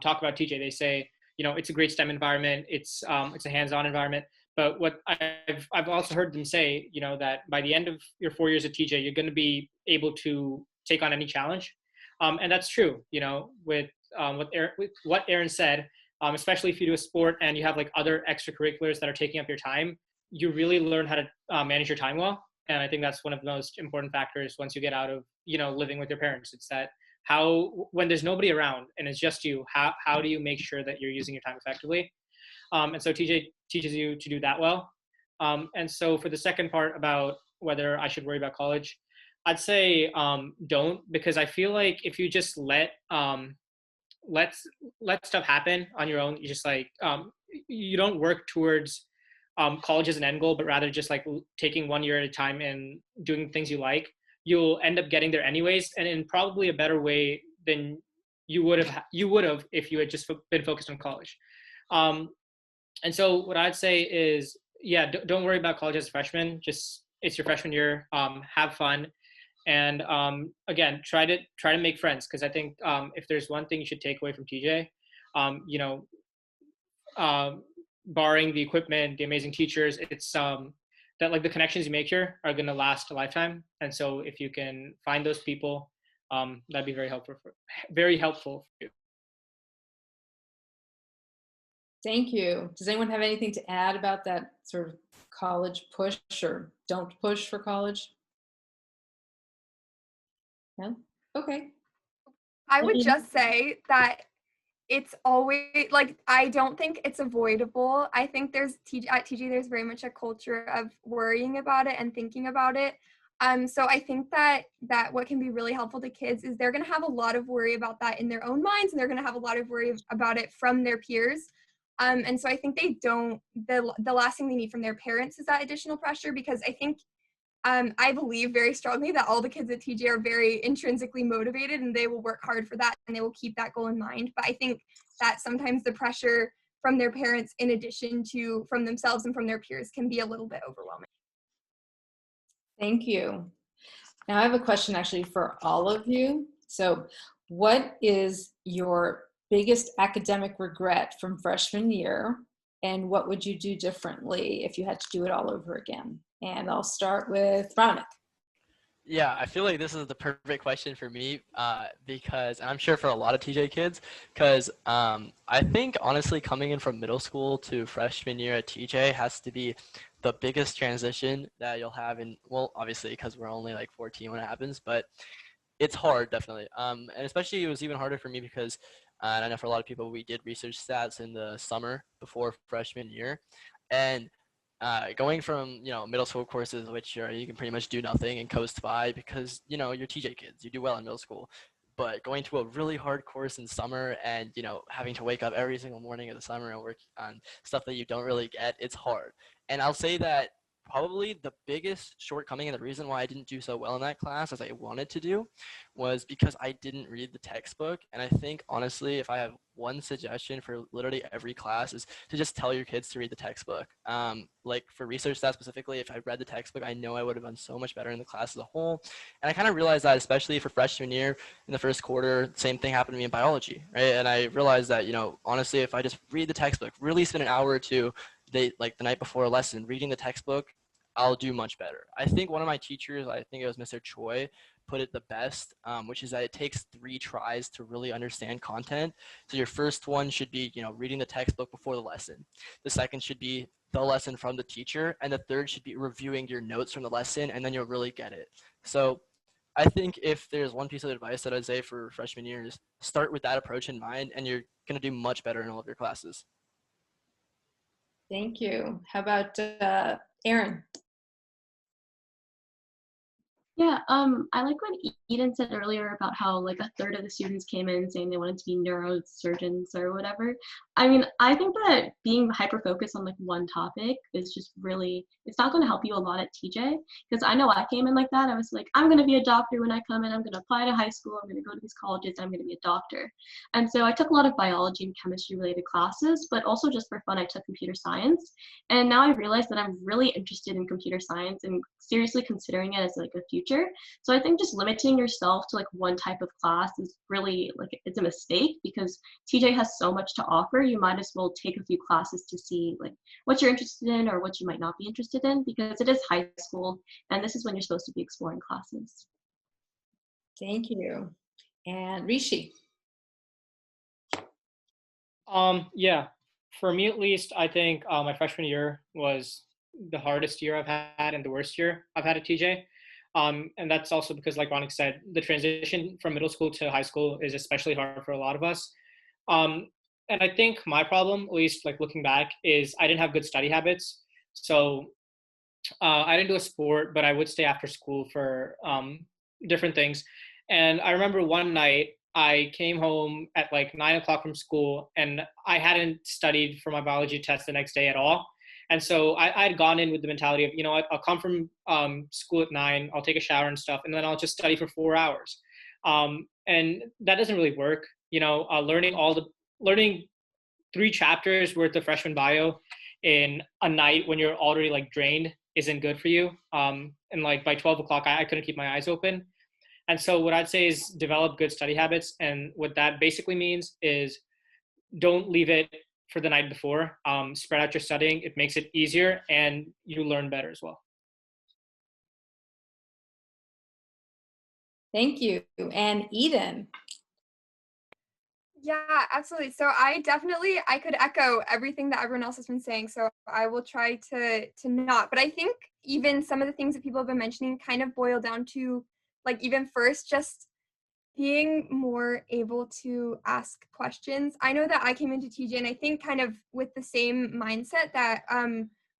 talk about TJ, they say, you know, it's a great STEM environment. It's a hands-on environment. But what I've also heard them say, you know, that by the end of your 4 years at TJ, you're going to be able to take on any challenge. And that's true, you know, with what Aaron said, especially if you do a sport and you have like other extracurriculars that are taking up your time, you really learn how to manage your time well. And I think that's one of the most important factors once you get out of, living with your parents. It's that when there's nobody around and it's just you, how do you make sure that you're using your time effectively? And so TJ teaches you to do that well. And so for the second part about whether I should worry about college, I'd say don't, because I feel like if you just let stuff happen on your own, you just like you don't work towards college as an end goal, but rather just like taking 1 year at a time and doing things you like, you'll end up getting there anyways, and in probably a better way than you would have if you had just been focused on college. And so what I'd say is, yeah, don't worry about college as a freshman. Just it's your freshman year. Have fun, and again, try to make friends, because I think if there's one thing you should take away from TJ, barring the equipment, the amazing teachers, it's that like the connections you make here are going to last a lifetime. And so if you can find those people, that'd be very helpful for you. Thank you. Does anyone have anything to add about that sort of college push or don't push for college? No? Okay. I would just say that it's always like, I don't think it's avoidable. I think at TJ there's very much a culture of worrying about it and thinking about it. So I think that what can be really helpful to kids is they're going to have a lot of worry about that in their own minds, and they're going to have a lot of worry about it from their peers. And so I think the last thing they need from their parents is that additional pressure, because I think I believe very strongly that all the kids at TJ are very intrinsically motivated, and they will work hard for that, and they will keep that goal in mind. But I think that sometimes the pressure from their parents, in addition to from themselves and from their peers, can be a little bit overwhelming. Thank you. Now I have a question actually for all of you. So what is your biggest academic regret from freshman year, and what would you do differently if you had to do it all over again? And I'll start with Ronick. Yeah, I feel like this is the perfect question for me because, and I'm sure for a lot of TJ kids, because I think honestly coming in from middle school to freshman year at TJ has to be the biggest transition that you'll have in, well, obviously because we're only like 14 when it happens, but it's hard, definitely. And especially it was even harder for me because and I know for a lot of people, we did research stats in the summer before freshman year. And going from, middle school courses, which you can pretty much do nothing and coast by because, you're TJ kids, you do well in middle school. But going to a really hard course in summer and, having to wake up every single morning of the summer and work on stuff that you don't really get, it's hard. And I'll say that probably the biggest shortcoming and the reason why I didn't do so well in that class as I wanted to do was because I didn't read the textbook. And I think honestly, if I have one suggestion for literally every class is to just tell your kids to read the textbook. Like for research stats specifically, if I read the textbook, I know I would have done so much better in the class as a whole. And I kind of realized that, especially for freshman year in the first quarter, same thing happened to me in biology, right? And I realized that, honestly, if I just read the textbook, really spend an hour or two the night before a lesson reading the textbook, I'll do much better. I think one of my teachers, I think it was Mr. Choi, put it the best, which is that it takes 3 tries to really understand content. So your first one should be, reading the textbook before the lesson. The second should be the lesson from the teacher. And the third should be reviewing your notes from the lesson, and then you'll really get it. So I think if there's one piece of advice that I'd say for freshman years, start with that approach in mind, and you're going to do much better in all of your classes. Thank you. How about Aaron? Yeah, I like what Eden said earlier about how like a third of the students came in saying they wanted to be neurosurgeons or whatever. I mean, I think that being hyper-focused on like one topic is just really, it's not going to help you a lot at TJ, because I know I came in like that. I was like, I'm going to be a doctor when I come in. I'm going to apply to high school. I'm going to go to these colleges. I'm going to be a doctor. And so I took a lot of biology and chemistry related classes, but also just for fun, I took computer science. And now I realize that I'm really interested in computer science and seriously considering it as like a future. So I think just limiting yourself to like one type of class is really like, it's a mistake, because TJ has so much to offer. You might as well take a few classes to see like what you're interested in or what you might not be interested in, because it is high school and this is when you're supposed to be exploring classes. Thank you. And Rishi. Yeah, for me at least, I think my freshman year was the hardest year I've had and the worst year I've had at TJ. And that's also because, like Ronik said, the transition from middle school to high school is especially hard for a lot of us. Um, and I think my problem, at least like looking back, is I didn't have good study habits. So I didn't do a sport, but I would stay after school for different things. And I remember one night I came home at like 9 o'clock from school, and I hadn't studied for my biology test the next day at all. And so I had gone in with the mentality of, you know what, I'll come from school at 9, I'll take a shower and stuff, and then I'll just study for 4 hours. And that doesn't really work. You know, learning 3 chapters worth of freshman bio in a night when you're already like drained isn't good for you. And like by 12 o'clock, I couldn't keep my eyes open. And so what I'd say is develop good study habits. And what that basically means is don't leave it for the night before. Spread out your studying. It makes it easier and you learn better as well. Thank you. And Eden. Yeah, absolutely. So I could echo everything that everyone else has been saying. So I will try to not. But I think even some of the things that people have been mentioning kind of boil down to, like, even first, just being more able to ask questions. I know that I came into TJ and I think kind of with the same mindset that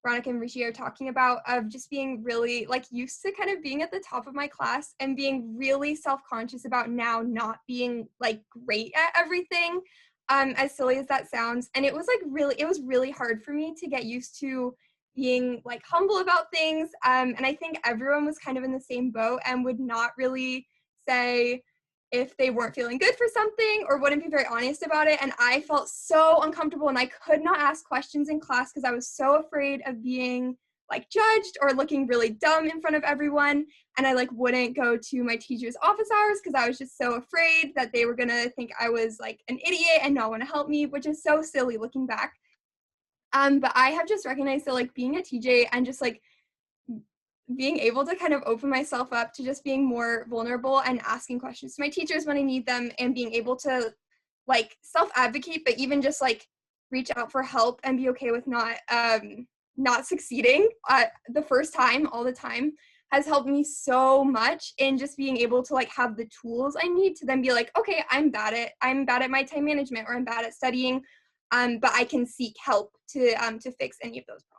Veronica and Rishi are talking about, of just being really like used to kind of being at the top of my class and being really self-conscious about now not being like great at everything, as silly as that sounds. And it was really hard for me to get used to being like humble about things. And I think everyone was kind of in the same boat and would not really say if they weren't feeling good for something or wouldn't be very honest about it. And I felt so uncomfortable and I could not ask questions in class because I was so afraid of being like judged or looking really dumb in front of everyone. And I like wouldn't go to my teacher's office hours because I was just so afraid that they were gonna think I was like an idiot and not want to help me, which is so silly looking back. But I have just recognized that like being at TJ and just like being able to kind of open myself up to just being more vulnerable and asking questions to my teachers when I need them, and being able to like self-advocate, but even just like reach out for help and be okay with not succeeding the first time all the time, has helped me so much in just being able to like have the tools I need to then be like, okay, I'm bad at my time management, or I'm bad at studying, but I can seek help to fix any of those problems.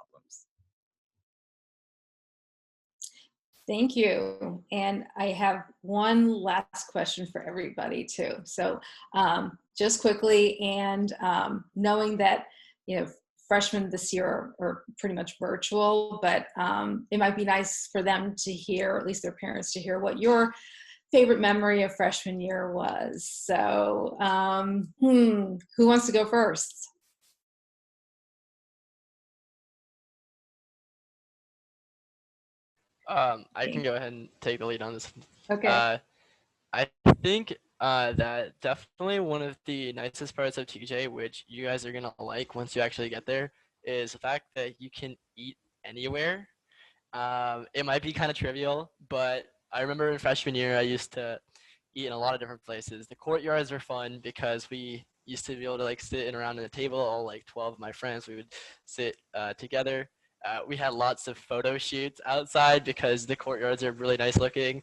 Thank you. And I have one last question for everybody too. So just quickly, and knowing that, you know, freshmen this year are pretty much virtual, but it might be nice for them to hear, or at least their parents to hear, what your favorite memory of freshman year was. So who wants to go first? I can go ahead and take the lead on this. Okay. I think that definitely one of the nicest parts of TJ, which you guys are gonna like once you actually get there, is the fact that you can eat anywhere. It might be kind of trivial, but I remember in freshman year I used to eat in a lot of different places. The courtyards were fun because we used to be able to like sit in around a table, all like 12 of my friends. We would sit together. We had lots of photo shoots outside because the courtyards are really nice looking.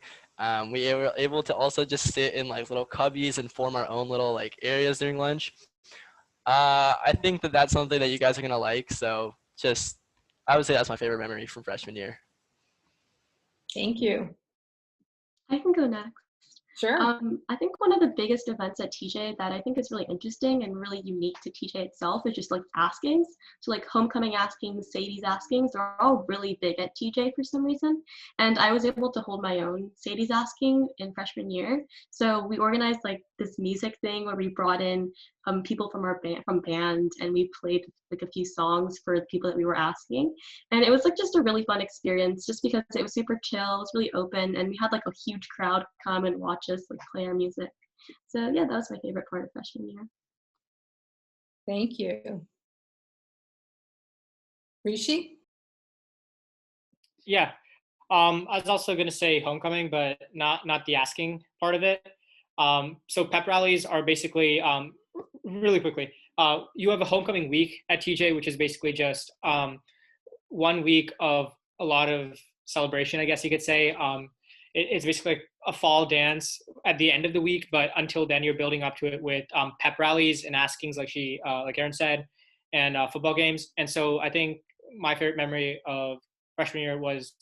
We were able to also just sit in like little cubbies and form our own little like areas during lunch. I think that that's something that you guys are gonna like. So just, I would say that's my favorite memory from freshman year. Thank you. I can go next. Sure. I think one of the biggest events at TJ that I think is really interesting and really unique to TJ itself is just like askings. So like homecoming askings, Sadie's askings, they're all really big at TJ for some reason. And I was able to hold my own Sadie's asking in freshman year. So we organized like this music thing where we brought in people from our band, and we played like a few songs for the people that we were asking. And it was like just a really fun experience, just because it was super chill, it was really open, and we had like a huge crowd come and watch us like play our music. So yeah, that was my favorite part of freshman year. Thank you. Rishi? Yeah. I was also going to say homecoming, but not the asking part of it. So pep rallies are basically, really quickly, you have a homecoming week at TJ, which is basically just 1 week of a lot of celebration, I guess you could say. It's basically like a fall dance at the end of the week, but until then you're building up to it with pep rallies and askings, like Erin said, and football games. And so I think my favorite memory of freshman year was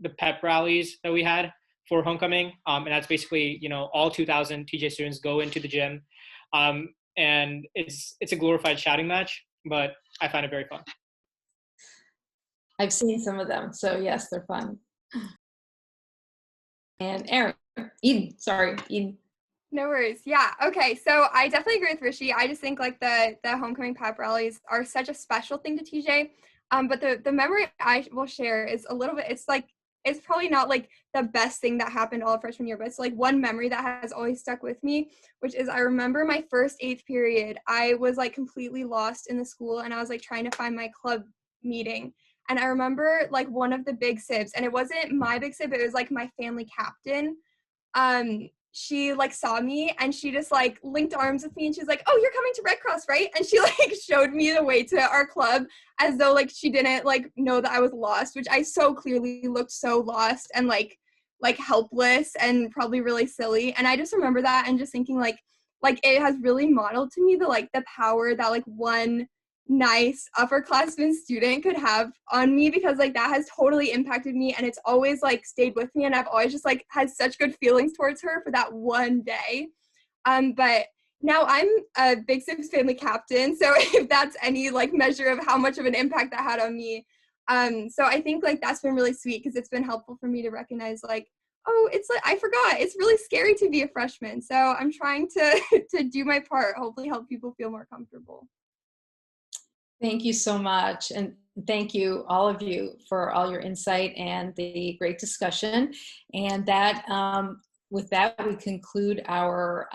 the pep rallies that we had for homecoming. And that's basically, all 2,000 TJ students go into the gym. And it's a glorified shouting match, but I find it very fun. I've seen some of them, so yes, they're fun. And Eden. No worries. Yeah. Okay. So I definitely agree with Rishi. I just think like the homecoming pep rallies are such a special thing to TJ. But the memory I will share is a little bit. It's probably not like the best thing that happened all freshman year, but it's like one memory that has always stuck with me, which is I remember my first 8th period. I was like completely lost in the school, and I was like trying to find my club meeting. And I remember like one of the big sibs, and it wasn't my big sib, it was like my family captain. She like saw me and she just like linked arms with me and she's like, "Oh, you're coming to Red Cross, right?" And she like showed me the way to our club as though like she didn't like know that I was lost, which I so clearly looked so lost and like helpless and probably really silly. And I just remember that and just thinking like it has really modeled to me the power that like one nice upperclassman student could have on me, because like that has totally impacted me and it's always like stayed with me, and I've always just like had such good feelings towards her for that one day. But now I'm a Big Six family captain, so if that's any like measure of how much of an impact that had on me, so I think like that's been really sweet because it's been helpful for me to recognize like, oh, it's like I forgot it's really scary to be a freshman, so I'm trying to to do my part, hopefully help people feel more comfortable. Thank you so much. And thank you, all of you, for all your insight and the great discussion. And that, with that, we conclude our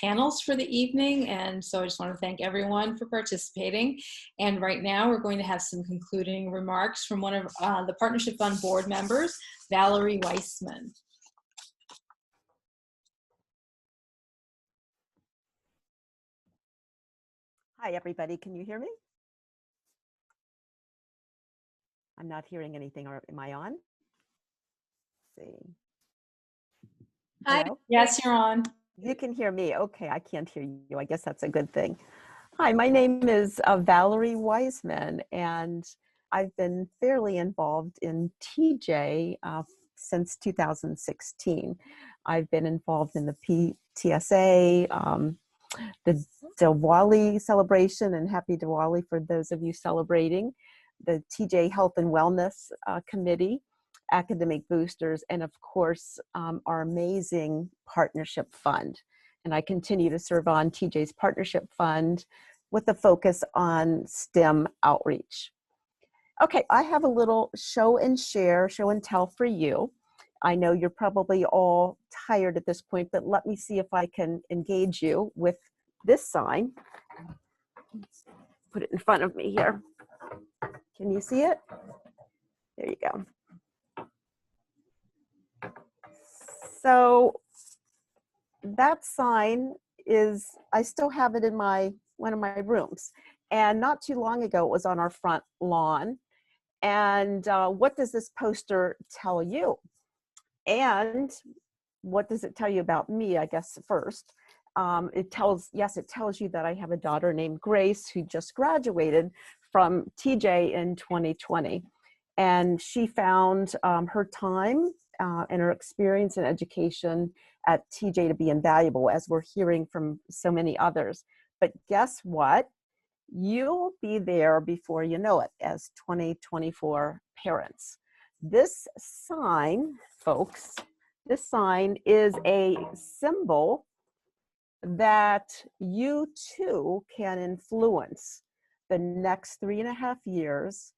panels for the evening. And so I just want to thank everyone for participating. And right now, we're going to have some concluding remarks from one of the Partnership Fund board members, Valerie Weissman. Hi, everybody. Can you hear me? I'm not hearing anything. Or am I on? Let's see. Hi. Hello? Yes, you're on. You can hear me. Okay, I can't hear you. I guess that's a good thing. Hi, my name is Valerie Weissman, and I've been fairly involved in TJ since 2016. I've been involved in the PTSA, the Diwali celebration, and happy Diwali for those of you celebrating, the TJ Health and Wellness Committee, Academic Boosters, and of course, our amazing Partnership Fund. And I continue to serve on TJ's Partnership Fund with a focus on STEM outreach. Okay, I have a little show and tell for you. I know you're probably all tired at this point, but let me see if I can engage you with this sign. Put it in front of me here. Can you see it? There you go. So that sign is, I still have it in one of my rooms. And not too long ago, it was on our front lawn. And what does this poster tell you? And what does it tell you about me, I guess, first? It tells you that I have a daughter named Grace who just graduated from TJ in 2020. And she found her time and her experience in education at TJ to be invaluable, as we're hearing from so many others. But guess what? You'll be there before you know it as 2024 parents. This sign, folks, this sign is a symbol that you too can influence the next 3.5 years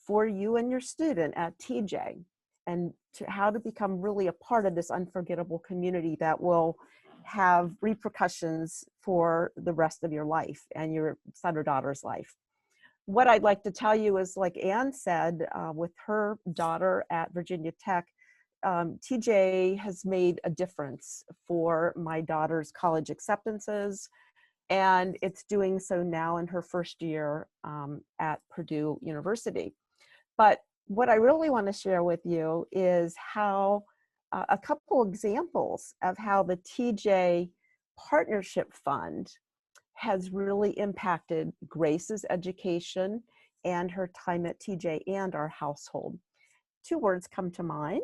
for you and your student at TJ, and how to become really a part of this unforgettable community that will have repercussions for the rest of your life and your son or daughter's life. What I'd like to tell you is, like Anne said, with her daughter at Virginia Tech, TJ has made a difference for my daughter's college acceptances and it's doing so now in her first year at Purdue University. But what I really want to share with you is how a couple examples of how the TJ Partnership Fund has really impacted Grace's education and her time at TJ and our household. Two words come to mind: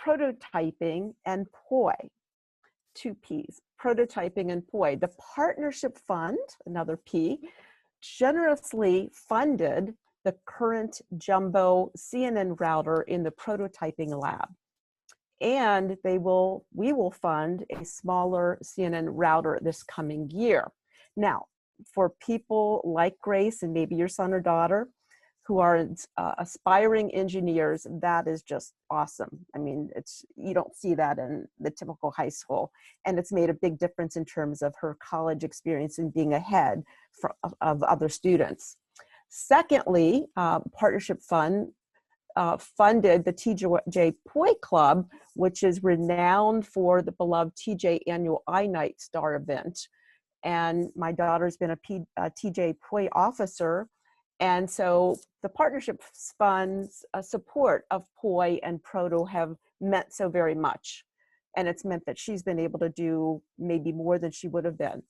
prototyping and POI. Two P's, prototyping and POI. The Partnership Fund, another P, generously funded the current jumbo CNN router in the prototyping lab. And we will fund a smaller CNN router this coming year. Now, for people like Grace and maybe your son or daughter who are aspiring engineers, that is just awesome. I mean, you don't see that in the typical high school, and it's made a big difference in terms of her college experience and being ahead of other students. Secondly, Partnership Fund funded the TJ POI Club, which is renowned for the beloved TJ annual I-Night Star event. And my daughter's been a TJ POI officer. And so the Partnership Fund's support of POI and Proto have meant so very much. And it's meant that she's been able to do maybe more than she would have been.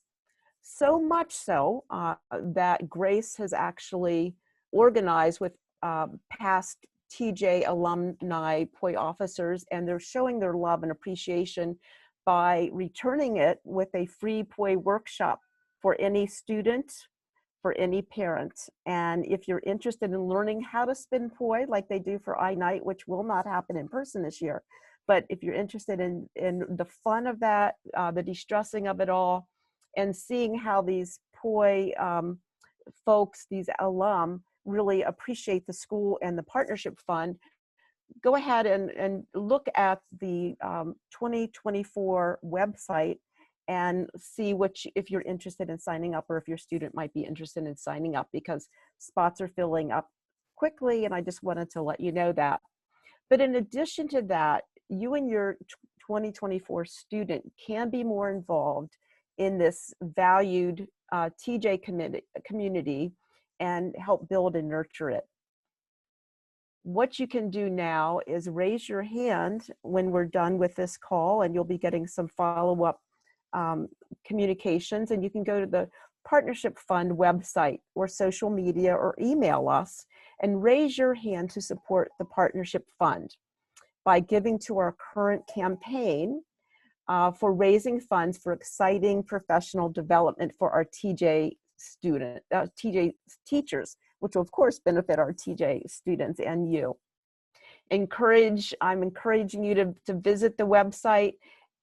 So much so that Grace has actually organized with past TJ alumni POI officers, and they're showing their love and appreciation by returning it with a free POI workshop for any student, for any parent. And if you're interested in learning how to spin POI like they do for I-Night, which will not happen in person this year, but if you're interested in the fun of that, the de-stressing of it all, and seeing how these POI folks, these alum, really appreciate the school and the Partnership Fund, go ahead and look at the 2024 website and see if you're interested in signing up, or if your student might be interested in signing up, because spots are filling up quickly, and I just wanted to let you know that. But in addition to that, you and your 2024 student can be more involved in this valued TJ community and help build and nurture it. What you can do now is raise your hand when we're done with this call, and you'll be getting some follow-up communications, and you can go to the Partnership Fund website or social media or email us and raise your hand to support the Partnership Fund by giving to our current campaign for raising funds for exciting professional development for our TJ TJ teachers, which will of course benefit our TJ students and you. I'm encouraging you to visit the website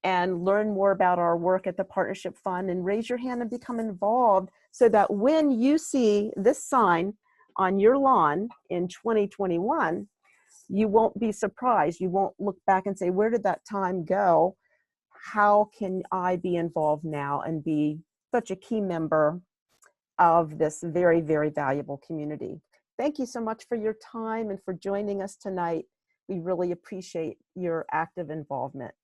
and learn more about our work at the Partnership Fund, and raise your hand and become involved, so that when you see this sign on your lawn in 2021, you won't be surprised. You won't look back and say, where did that time go? How can I be involved now and be such a key member of this very, very valuable community? Thank you so much for your time and for joining us tonight. We really appreciate your active involvement.